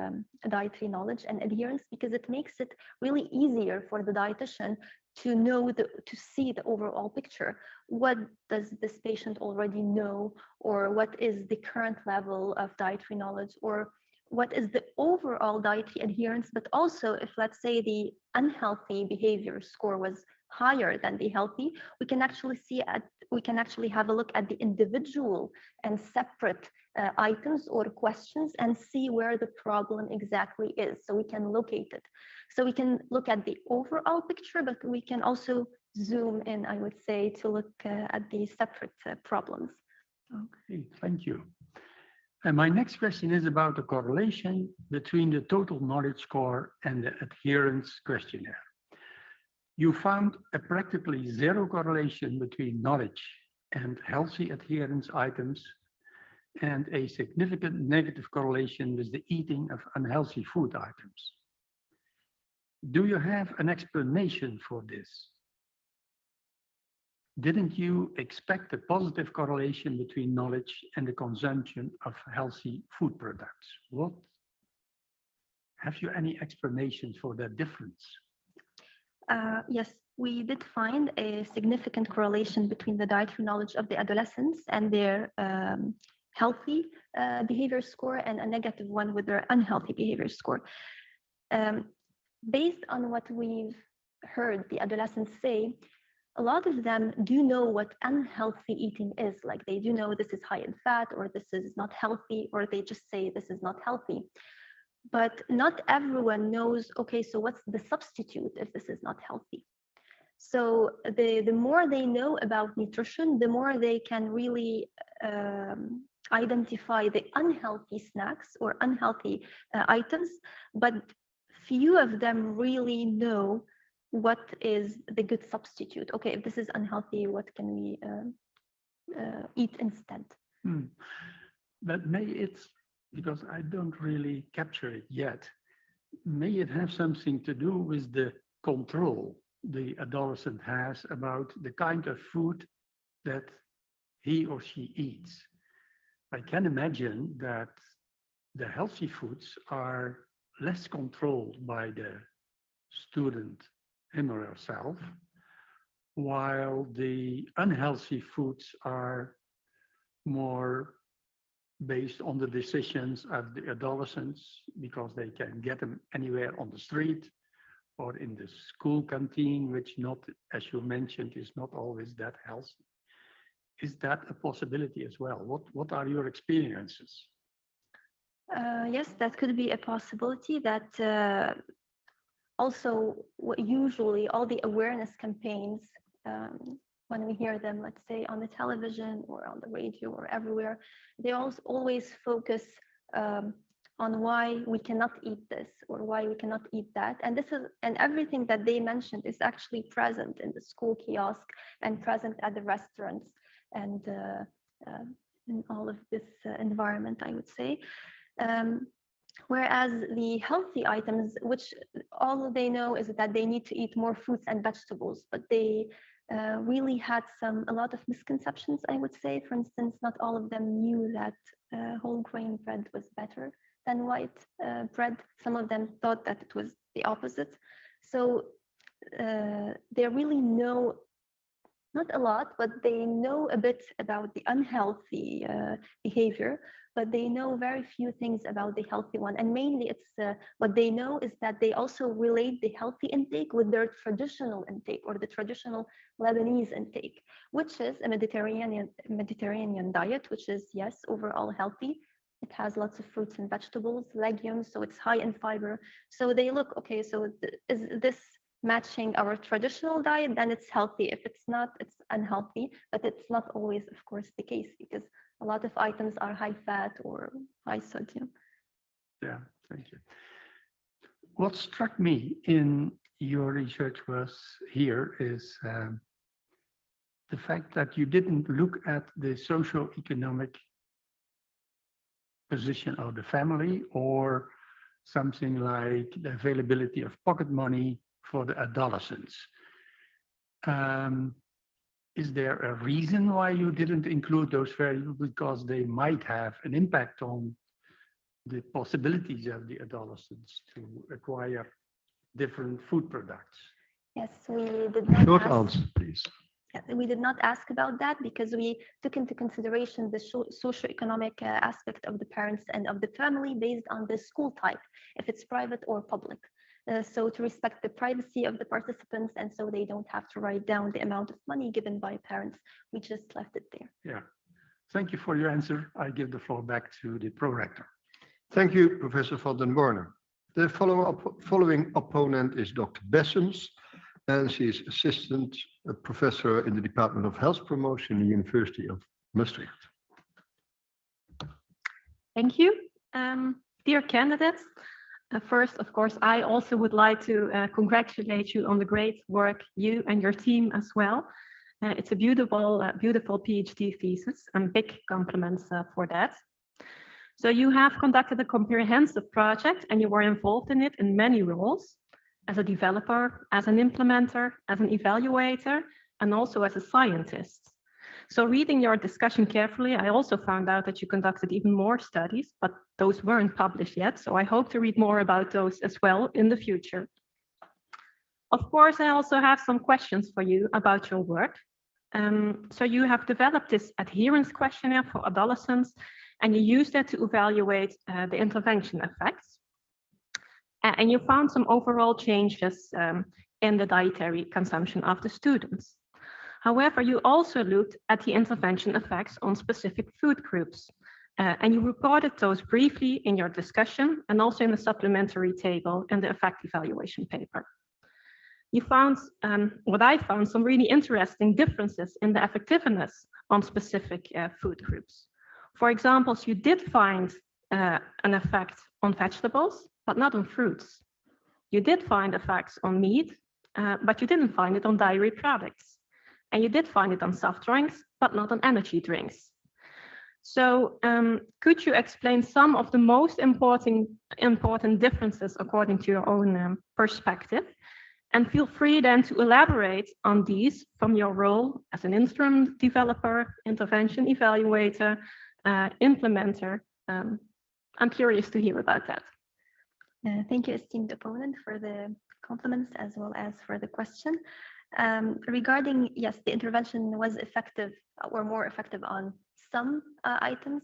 dietary knowledge and adherence, because it makes it really easier for the dietitian to know, to see the overall picture. What does this patient already know, or what is the current level of dietary knowledge, or what is the overall dietary adherence? But also, if let's say the unhealthy behavior score was higher than the healthy, we can actually have a look at the individual and separate items or questions and see where the problem exactly is, so we can locate it. So we can look at the overall picture, but we can also zoom in, I would say, to look at the separate problems. Okay, thank you. And my next question is about the correlation between the total knowledge score and the adherence questionnaire. You found a practically zero correlation between knowledge and healthy adherence items, and a significant negative correlation with the eating of unhealthy food items. Do you have an explanation for this? Didn't you expect a positive correlation between knowledge and the consumption of healthy food products? What? Have you any explanations for that difference? Yes, we did find a significant correlation between the dietary knowledge of the adolescents and their healthy behavior score, and a negative one with their unhealthy behavior score. Based on what we've heard the adolescents say, a lot of them do know what unhealthy eating is. Like, they do know this is high in fat, or this is not healthy, or they just say this is not healthy. But not everyone knows, okay, so what's the substitute if this is not healthy? So the more they know about nutrition, the more they can really identify the unhealthy snacks or unhealthy items, but few of them really know what is the good substitute. Okay, if this is unhealthy, what can we eat instead? But because I don't really capture it yet, may it have something to do with the control the adolescent has about the kind of food that he or she eats? I can imagine that the healthy foods are less controlled by the student, him or herself, while the unhealthy foods are more based on the decisions of the adolescents, because they can get them anywhere on the street or in the school canteen, which not, as you mentioned, is not always that healthy. Is that a possibility as well? What are your experiences? Yes, that could be a possibility. That also, usually all the awareness campaigns, when we hear them, let's say on the television or on the radio or everywhere, they always focus on why we cannot eat this or why we cannot eat that. And everything that they mentioned is actually present in the school kiosk and present at the restaurants and in all of this environment, I would say. Whereas the healthy items, which all they know is that they need to eat more fruits and vegetables, but they really had a lot of misconceptions, I would say. For instance, not all of them knew that whole grain bread was better than white bread. Some of them thought that it was the opposite. So they really know, not a lot, but they know a bit about the unhealthy behavior, but they know very few things about the healthy one. And mainly it's what they know is that they also relate the healthy intake with their traditional intake, or the traditional Lebanese intake, which is a Mediterranean diet, which is, yes, overall healthy. It has lots of fruits and vegetables, legumes, so it's high in fiber. So they look, okay, so is this matching our traditional diet? Then it's healthy. If it's not, it's unhealthy. But it's not always, of course, the case, because a lot of items are high fat or high sodium. Yeah, thank you. What struck me in your research was here is the fact that you didn't look at the socio-economic position of the family or something like the availability of pocket money for the adolescents. Is there a reason why you didn't include those variables? Because they might have an impact on the possibilities of the adolescents to acquire different food products. Yes, we did not Short ask, answer, please. we did not ask about that because we took into consideration the socioeconomic aspect of the parents and of the family based on the school type, if it's private or public. So to respect the privacy of the participants, and so they don't have to write down the amount of money given by parents, we just left it there. Yeah, thank you for your answer. I give the floor back to the pro-rector. Thank you, Professor van den Borne. The following opponent is Dr. Bessens, and she is assistant professor in the Department of Health Promotion in the University of Maastricht. Thank you. Dear candidates, first, of course, I also would like to congratulate you on the great work, you and your team as well. It's a beautiful, beautiful PhD thesis, and big compliments for that. So you have conducted a comprehensive project and you were involved in it in many roles, as a developer, as an implementer, as an evaluator, and also as a scientist. So reading your discussion carefully, I also found out that you conducted even more studies, but those weren't published yet. So I hope to read more about those as well in the future. Of course, I also have some questions for you about your work. So you have developed this adherence questionnaire for adolescents, and you used it to evaluate the intervention effects. And you found some overall changes in the dietary consumption of the students. However, you also looked at the intervention effects on specific food groups, and you reported those briefly in your discussion and also in the supplementary table in the effect evaluation paper. You found, what I found, some really interesting differences in the effectiveness on specific food groups. For example, you did find an effect on vegetables, but not on fruits. You did find effects on meat, but you didn't find it on dairy products. And you did find it on soft drinks, but not on energy drinks. So could you explain some of the most important differences according to your own perspective? And feel free then to elaborate on these from your role as an instrument developer, intervention evaluator, implementer. I'm curious to hear about that. Thank you, esteemed opponent, for the compliments as well as for the question. Regarding, yes, the intervention was effective or more effective on some items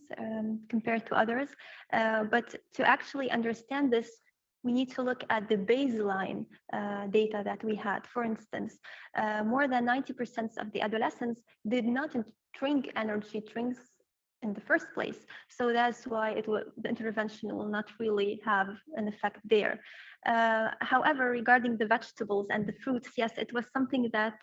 compared to others. But to actually understand this, we need to look at the baseline data that we had. For instance, more than 90% of the adolescents did not drink energy drinks in the first place. So that's why the intervention will not really have an effect there. However, regarding the vegetables and the fruits, yes, it was something that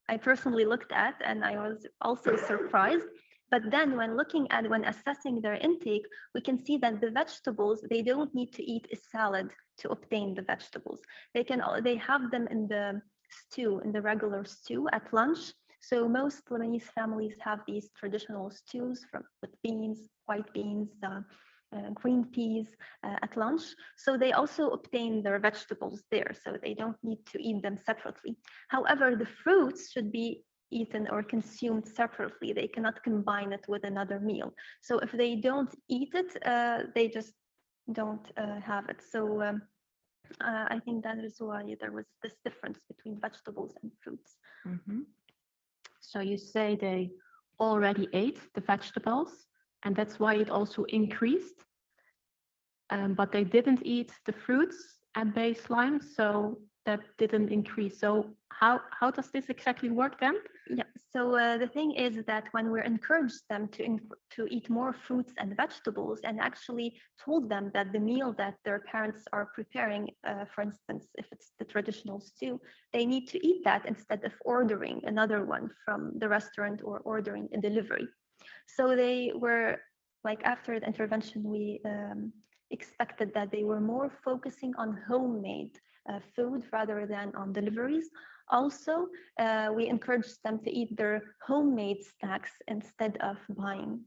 I personally looked at, and I was also surprised. But then when assessing their intake, we can see that the vegetables, they don't need to eat a salad to obtain the vegetables. They have them in the stew, in the regular stew at lunch. So most Lebanese families have these traditional stews with beans, white beans, green peas at lunch. So they also obtain their vegetables there, so they don't need to eat them separately. However, the fruits should be eaten or consumed separately. They cannot combine it with another meal. So if they don't eat it, they just don't have it. So I think that is why there was this difference between vegetables and fruits. Mm-hmm. So you say they already ate the vegetables, and that's why it also increased, but they didn't eat the fruits at baseline, so that didn't increase. So how does this exactly work then? Yeah, so the thing is that when we encouraged them to eat more fruits and vegetables, and actually told them that the meal that their parents are preparing, for instance, if it's the traditional stew, they need to eat that instead of ordering another one from the restaurant or ordering a delivery. So they were, like, after the intervention, we expected that they were more focusing on homemade food rather than on deliveries. Also, we encourage them to eat their homemade snacks instead of buying.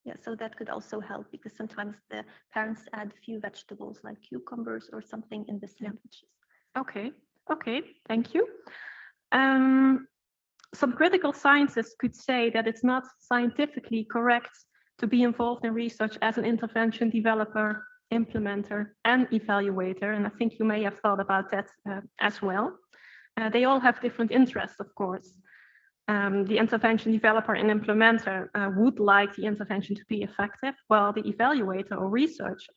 Yeah, so that could also help because sometimes the parents add a few vegetables like cucumbers or something in the sandwiches. Okay, okay, thank you. Some critical scientists could say that it's not scientifically correct to be involved in research as an intervention developer, implementer, and evaluator. And I think you may have thought about that as well. They all have different interests, of course. The intervention developer and implementer would like the intervention to be effective, while the evaluator or researcher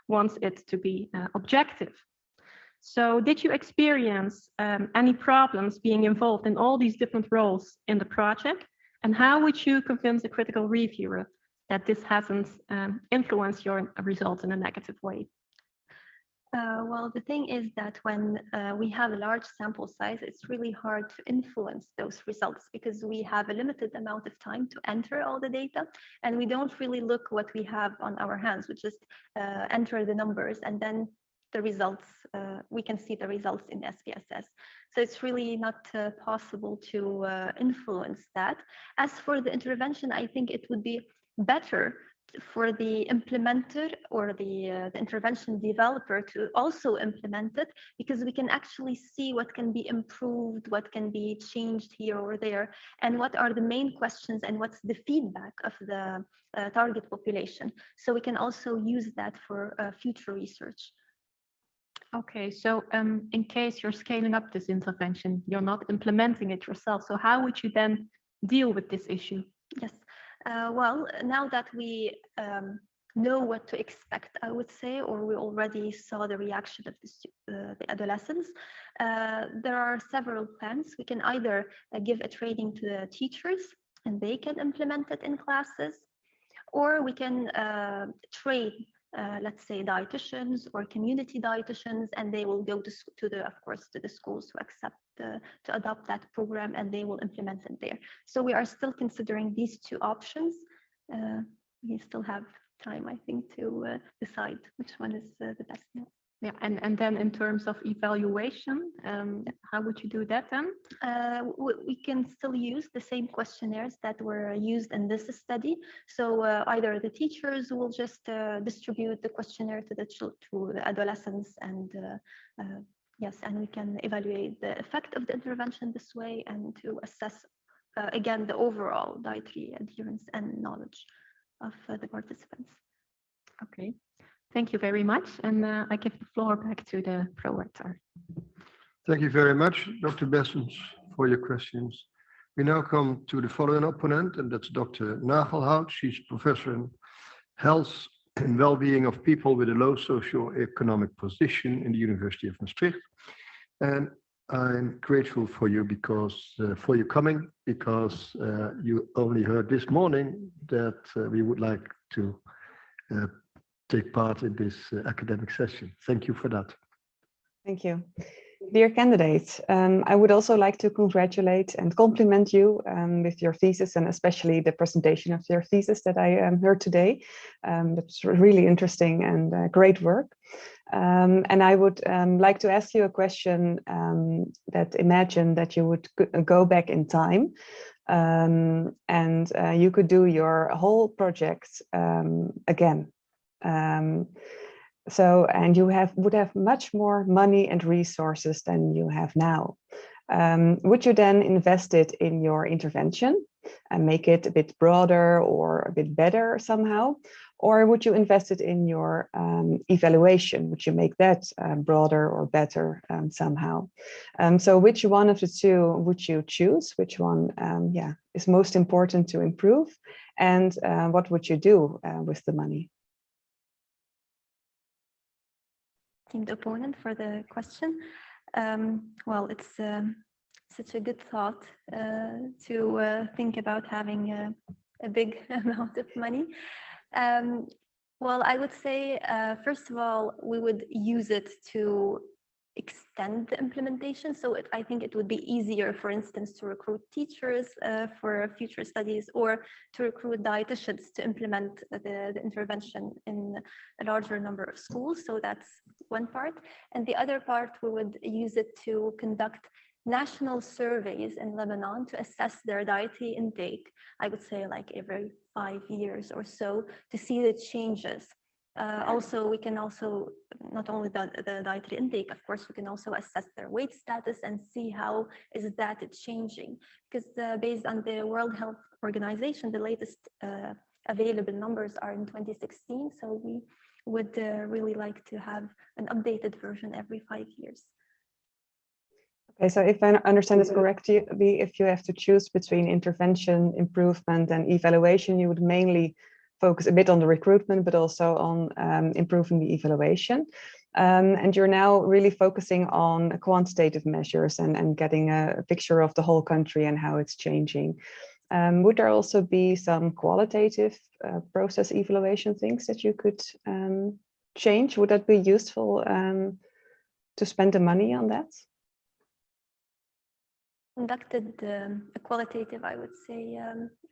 wants it to be objective. So did you experience any problems being involved in all these different roles in the project? And how would you convince a critical reviewer that this hasn't influenced your results in a negative way? Well, the thing is that when we have a large sample size, it's really hard to influence those results because we have a limited amount of time to enter all the data, and we don't really look what we have on our hands. We just enter the numbers, and then the results, we can see the results in SPSS. So it's really not possible to influence that. As for the intervention, I think it would be better for the implementer or the intervention developer to also implement it, because we can actually see what can be improved, what can be changed here or there, and what are the main questions and what's the feedback of the target population. So we can also use that for future research. Okay, so in case you're scaling up this intervention, you're not implementing it yourself. So how would you then deal with this issue? Yes. Well, now that we know what to expect, I would say, or we already saw the reaction of the adolescents, there are several plans. We can either give a training to the teachers and they can implement it in classes, or we can train, let's say, dietitians or community dietitians, and they will go to the schools to accept to adopt that program, and they will implement it there. So we are still considering these two options. We still have time, I think, to decide which one is the best. Yeah, and then in terms of evaluation, how would you do that then? We can still use the same questionnaires that were used in this study. So either the teachers will just distribute the questionnaire to the adolescents, and yes, and we can evaluate the effect of the intervention this way, and to assess again the overall dietary adherence and knowledge of the participants. Okay. Thank you very much, and I give the floor back to the pro-rector. Thank you very much, Dr. Bessens, for your questions. We now come to the following opponent, and that's Dr. Nagelhout. She's professor in health and well-being of people with a low socio-economic position in the University of Maastricht. And I'm grateful for you for your coming, because you only heard this morning that we would like to take part in this academic session. Thank you for that. Thank you. Dear candidates, I would also like to congratulate and compliment you with your thesis, and especially the presentation of your thesis that I heard today. That's really interesting and great work. And I would like to ask you a question that imagine that you would go back in time and you could do your whole project again. And you would have much more money and resources than you have now. Would you then invest it in your intervention and make it a bit broader or a bit better somehow? Or would you invest it in your evaluation? Would you make that broader or better somehow? So which one of the two would you choose? Which one is most important to improve? And what would you do with the money? Thank the opponent for the question. Well, it's such a good thought to think about having a big amount of money. Well, I would say, first of all, we would use it to extend the implementation. So I think it would be easier, for instance, to recruit teachers for future studies, or to recruit dietitians to implement the intervention in a larger number of schools. So that's one part. And the other part, we would use it to conduct national surveys in Lebanon to assess their dietary intake, I would say like every 5 years or so, to see the changes. Also, we can also, not only the dietary intake, of course, we can also assess their weight status and see how is that changing. Because based on the World Health Organization, the latest available numbers are in 2016. So we would really like to have an updated version every 5 years. Okay, so if I understand this correctly, if you have to choose between intervention, improvement, and evaluation, you would mainly focus a bit on the recruitment, but also on improving the evaluation. And you're now really focusing on quantitative measures and getting a picture of the whole country and how it's changing. Would there also be some qualitative process evaluation things that you could change? Would that be useful to spend the money on that? Conducted a qualitative, I would say,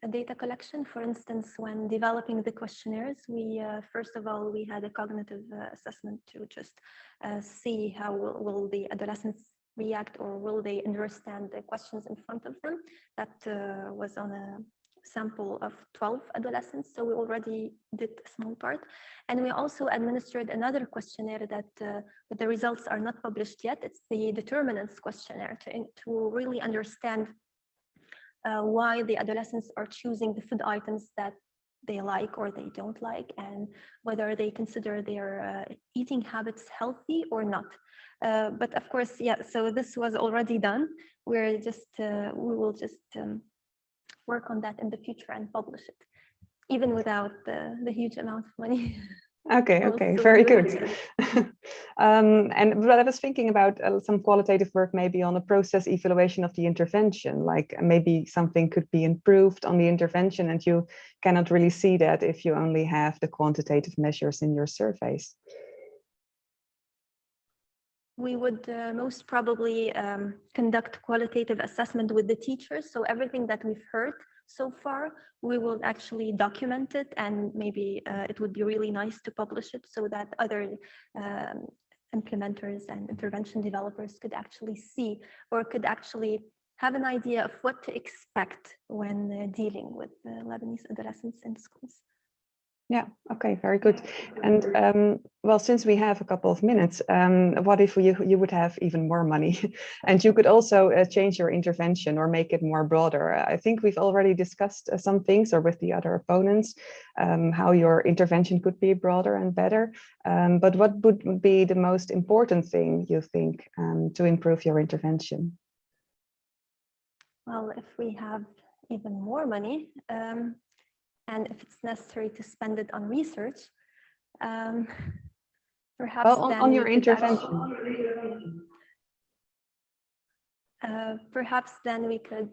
a data collection. For instance, when developing the questionnaires, we first of all, we had a cognitive assessment to just see how will the adolescents react, or will they understand the questions in front of them. That was on a sample of 12 adolescents, so we already did a small part. And we also administered another questionnaire that but the results are not published yet. It's the determinants questionnaire to really understand why the adolescents are choosing the food items that they like or they don't like, and whether they consider their eating habits healthy or not. But of course, yeah, so this was already done. We're just, we will just work on that in the future and publish it, even without the huge amount of money. Okay, okay, very good. And but I was thinking about some qualitative work maybe on a process evaluation of the intervention, like maybe something could be improved on the intervention, and you cannot really see that if you only have the quantitative measures in your surveys. We would most probably conduct qualitative assessment with the teachers. So everything that we've heard so far, we will actually document it, and maybe it would be really nice to publish it so that other implementers and intervention developers could actually see, or could actually have an idea of what to expect when dealing with Lebanese adolescents in schools. Yeah, okay, very good. And well, since we have a couple of minutes, what if you would have even more money and you could also change your intervention or make it more broader? I think we've already discussed some things, or with the other opponents, how your intervention could be broader and better. But what would be the most important thing, you think, to improve your intervention? Well, if we have even more money, and if it's necessary to spend it on research, perhaps well, on your intervention. Perhaps then we could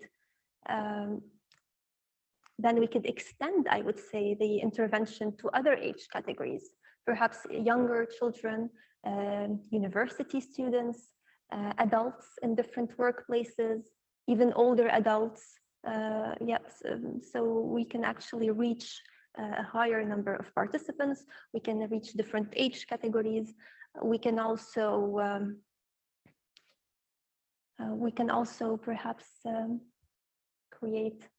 extend, I would say, the intervention to other age categories. Perhaps younger children, university students, adults in different workplaces, even older adults. Yes, so we can actually reach a higher number of participants. We can reach different age categories. We can also perhaps create,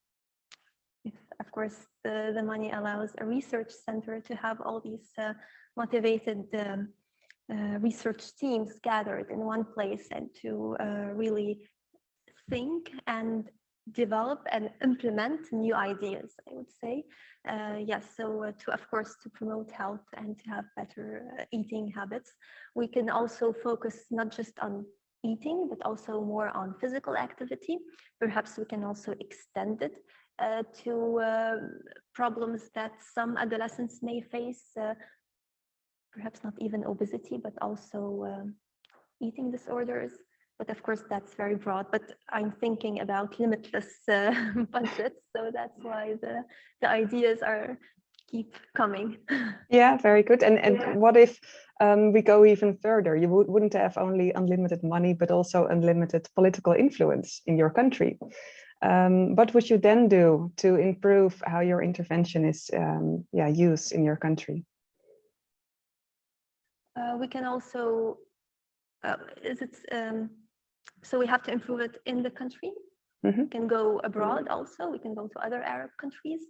if of course the money allows, a research center to have all these motivated research teams gathered in one place, and to really think and develop and implement new ideas, I would say. Yes, so to, of course, to promote health and to have better eating habits. We can also focus not just on eating, but also more on physical activity. Perhaps we can also extend it to problems that some adolescents may face, perhaps not even obesity, but also eating disorders. But of course, that's very broad, but I'm thinking about limitless budgets. So that's why the ideas are keep coming. Yeah, very good. And what if we go even further? You wouldn't have only unlimited money, but also unlimited political influence in your country. What would you then do to improve how your intervention is used in your country? We can also, so we have to improve it in the country. Mm-hmm. We can go abroad also, we can go to other Arab countries,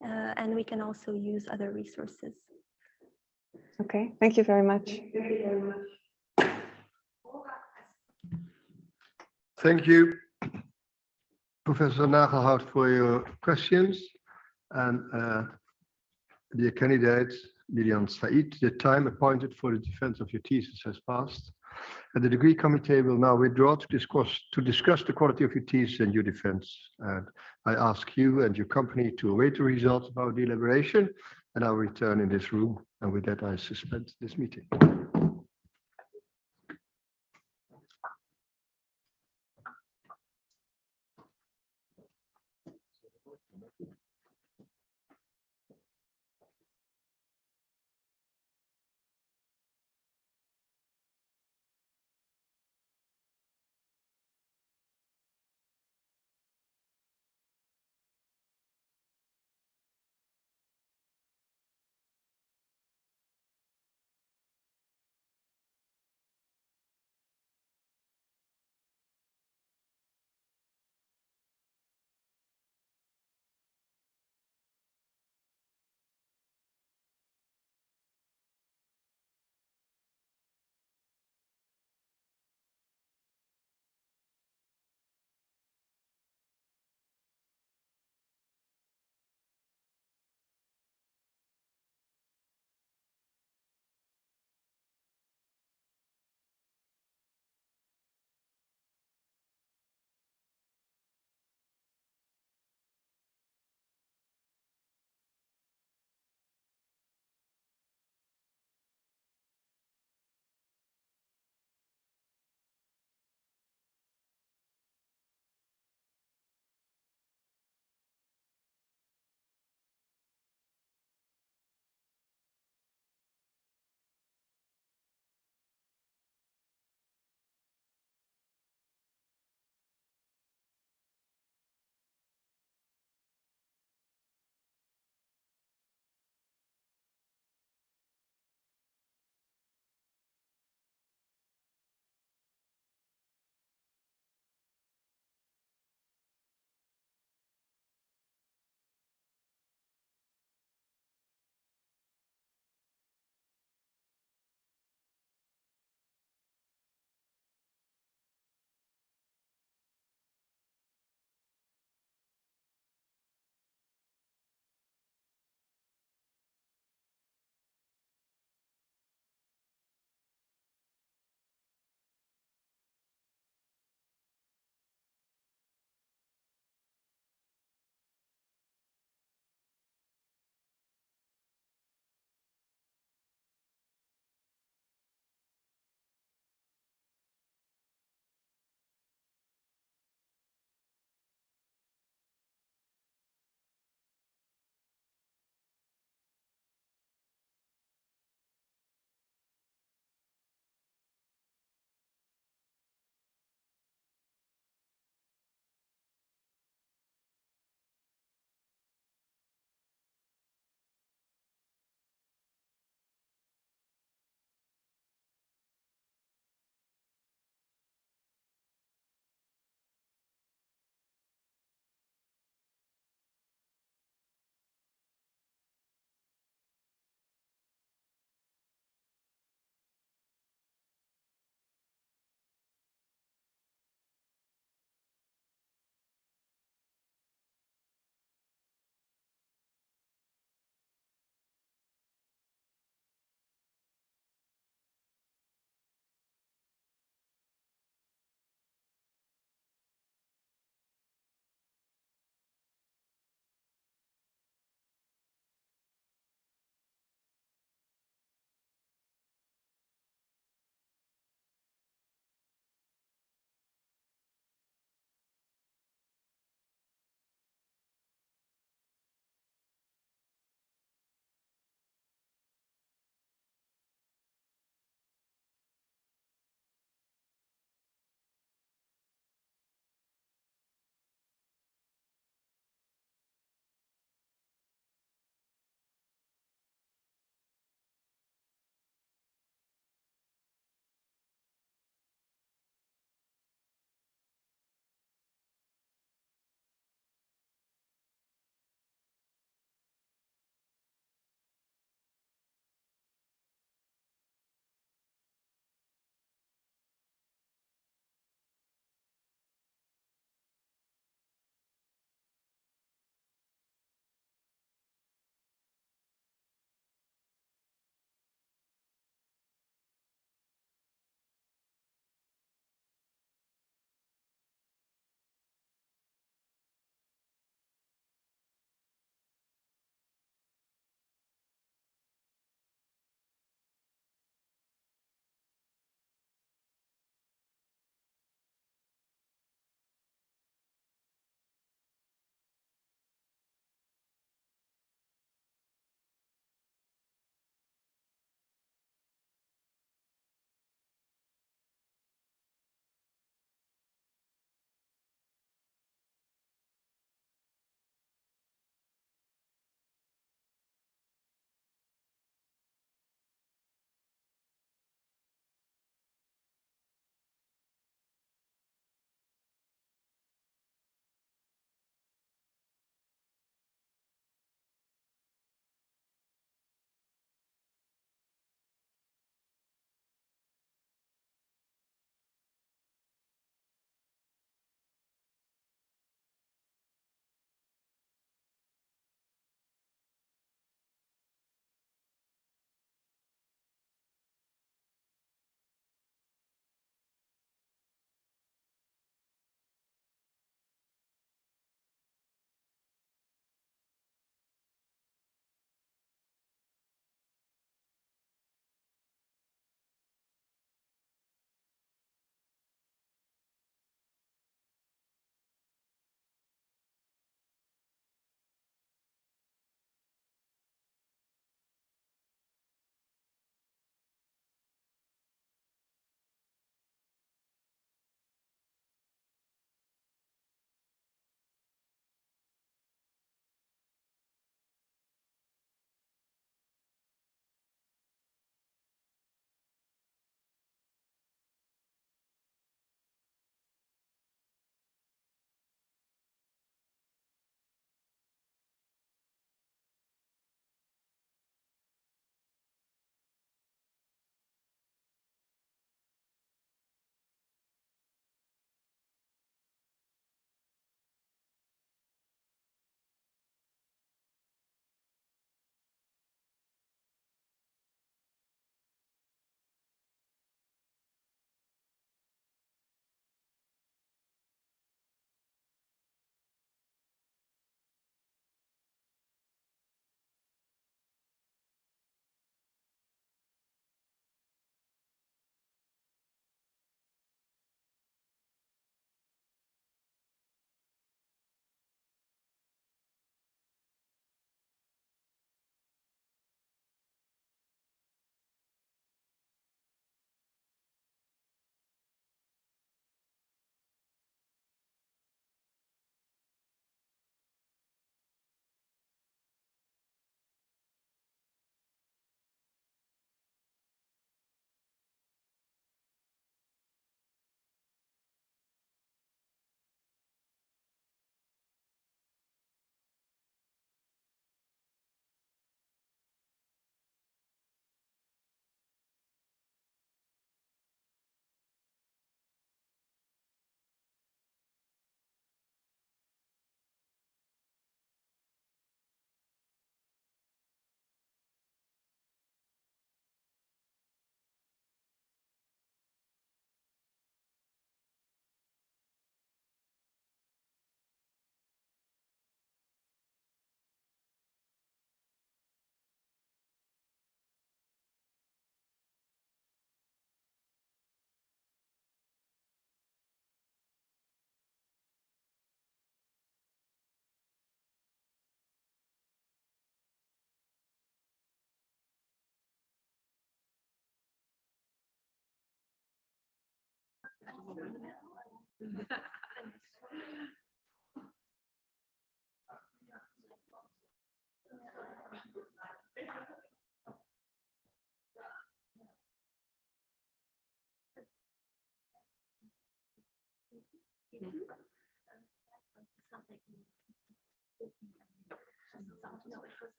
and we can also use other resources. Okay, thank you very much. Thank you, Professor Nagelhout, for your questions. And dear candidates, Liliane Said, the time appointed for the defense of your thesis has passed. And the degree committee will now withdraw to discuss the quality of your thesis and your defense. And I ask you and your company to await the results of our deliberation, and I'll return in this room. And with that, I suspend this meeting.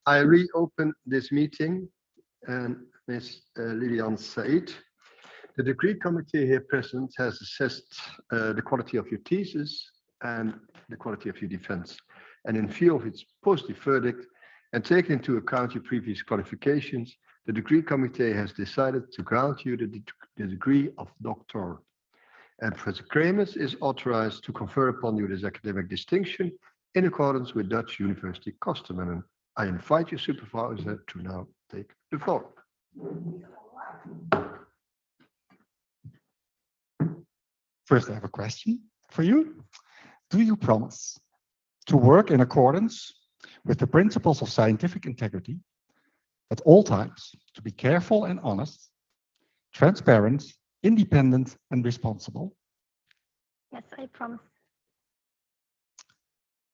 I reopen this meeting and Ms. Liliane Said. The degree committee here present has assessed the quality of your thesis and the quality of your defense. And in view of its positive verdict and taking into account your previous qualifications, the degree committee has decided to grant you the degree of doctor. And Professor Kremers is authorized to confer upon you this academic distinction in accordance with Dutch University custom. And I invite your supervisor to now take the floor. First, I have a question for you. Do you promise to work in accordance with the principles of scientific integrity at all times, to be careful and honest, transparent, independent, and responsible? Yes, I promise.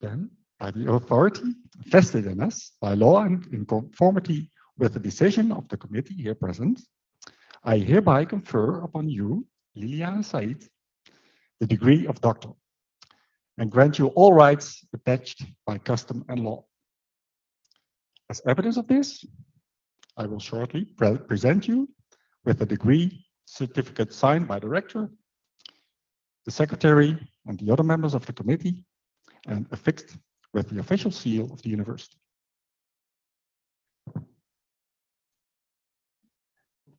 Then, by the authority vested in us by law and in conformity with the decision of the committee here present, I hereby confer upon you, Liliane Said, the degree of doctor, and grant you all rights attached by custom and law. As evidence of this, I will shortly present you with a degree certificate signed by the rector, the secretary, and the other members of the committee, and affixed with the official seal of the university.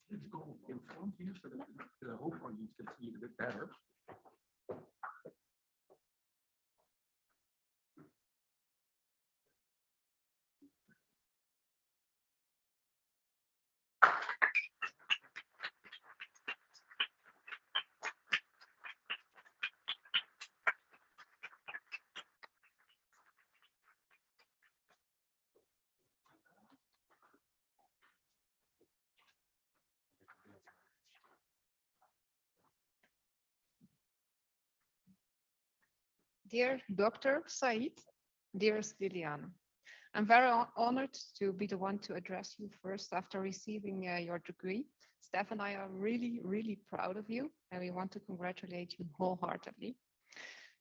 Let's go in front here so that the whole audience can see it a bit better. Dear Dr. Said, dearest Liliane, I'm very honored to be the one to address you first after receiving your degree. Steph and I are really, really proud of you, and we want to congratulate you wholeheartedly.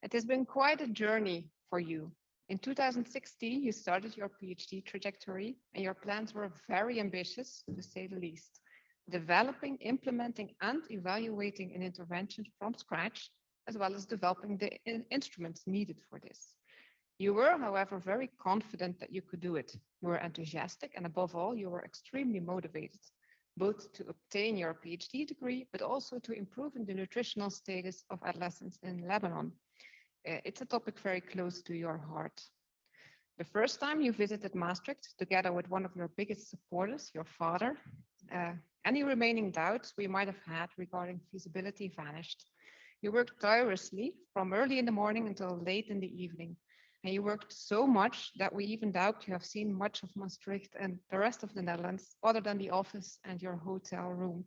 It has been quite a journey for you. In 2016, you started your PhD trajectory, and your plans were very ambitious, to say the least. Developing, implementing, and evaluating an intervention from scratch, as well as developing the instruments needed for this. You were, however, very confident that you could do it. You were enthusiastic, and above all, you were extremely motivated, both to obtain your PhD degree, but also to improving the nutritional status of adolescents in Lebanon. It's a topic very close to your heart. The first time you visited Maastricht, together with one of your biggest supporters, your father, any remaining doubts we might have had regarding feasibility vanished. You worked tirelessly from early in the morning until late in the evening. And you worked so much that we even doubt you have seen much of Maastricht and the rest of the Netherlands, other than the office and your hotel room.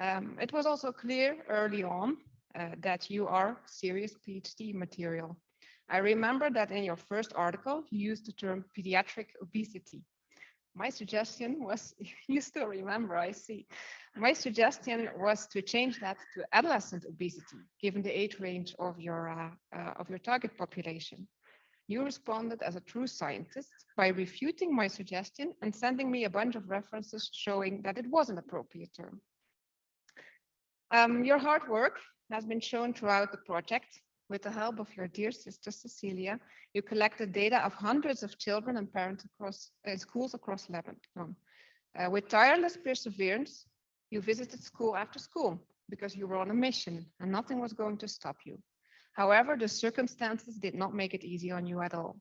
It was also clear early on that you are serious PhD material. I remember that in your first article, you used the term pediatric obesity. My suggestion was, you still remember, I see. My suggestion was to change that to adolescent obesity, given the age range of your target population. You responded as a true scientist by refuting my suggestion and sending me a bunch of references showing that it was an appropriate term. Your hard work has been shown throughout the project. With the help of your dear sister Cecilia, you collected data of hundreds of children and parents across schools across Lebanon. With tireless perseverance, you visited school after school because you were on a mission and nothing was going to stop you. However, the circumstances did not make it easy on you at all.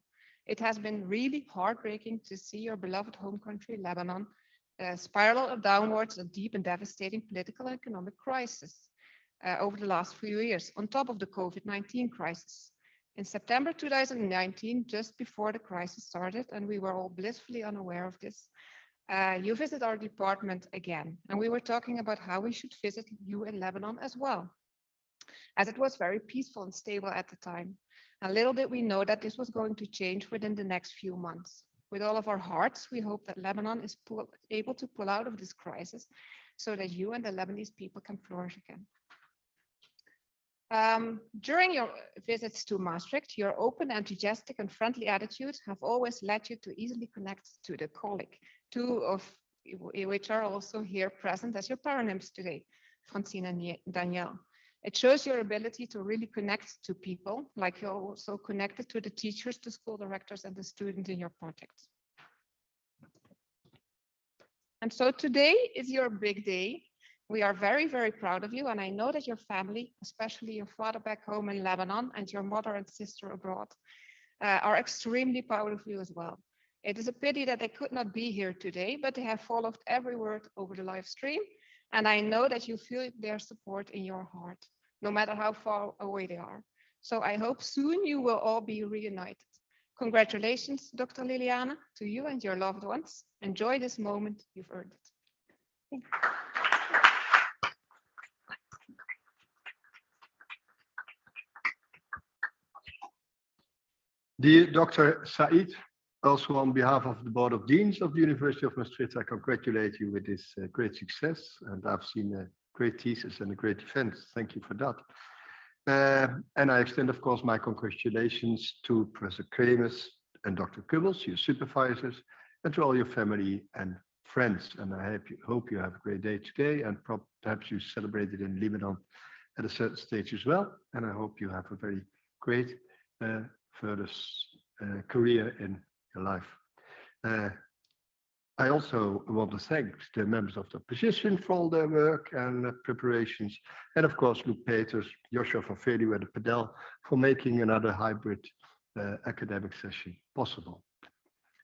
It has been really heartbreaking to see your beloved home country, Lebanon, spiral downwards a deep and devastating political and economic crisis over the last few years, on top of the COVID-19 crisis. In September 2019, just before the crisis started, and we were all blissfully unaware of this, you visited our department again, and we were talking about how we should visit you in Lebanon as well, as it was very peaceful and stable at the time. And little did we know that this was going to change within the next few months. With all of our hearts, we hope that Lebanon is able to pull out of this crisis so that you and the Lebanese people can flourish again. During your visits to Maastricht, your open, enthusiastic, and friendly attitude have always led you to easily connect to the colleague, two of which are also here present as your paronyms today, Francine and Danielle. It shows your ability to really connect to people, like you're also connected to the teachers, the school directors, and the students in your project. And so today is your big day. We are very, very proud of you, and I know that your family, especially your father back home in Lebanon and your mother and sister abroad, are extremely proud of you as well. It is a pity that they could not be here today, but they have followed every word over the live stream, and I know that you feel their support in your heart, no matter how far away they are. So I hope soon you will all be reunited. Congratulations, Dr. Liliane, to you and your loved ones. Enjoy this moment, you've earned it. Thank you. Dear Dr. Said, also on behalf of the Board of Deans of the University of Maastricht, I congratulate you with this great success. And I've seen a great thesis and a great event. Thank you for that. And I extend, of course, my congratulations to Professor Kremers and Dr. Kubbels, your supervisors, and to all your family and friends. And I hope you have a great day today, and perhaps you celebrated in Lebanon at a certain stage as well. And I hope you have a very great further career in your life. I also want to thank the members of the opposition for all their work and preparations, and of course Luc Peters, Joshua van Veluwe and Padel for making another hybrid academic session possible.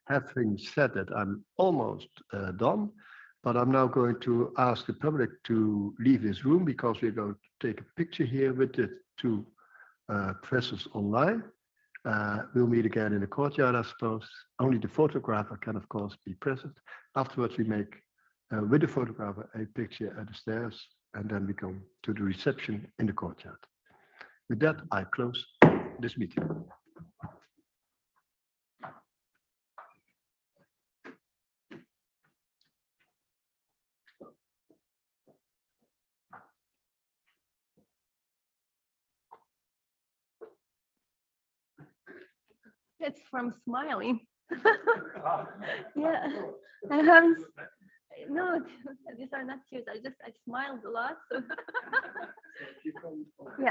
Having said that, I'm almost done, but I'm now going to ask the public to leave this room because we're going to take a picture here with the two professors online. We'll meet again in the courtyard, I suppose. Only the photographer can, of course, be present. Afterwards, we make, with the photographer, a picture at the stairs, and then we go to the reception in the courtyard. With that, I close this meeting. It's from smiling. Yeah, I haven't. No, these are not tears. I smiled a lot. So. Yeah.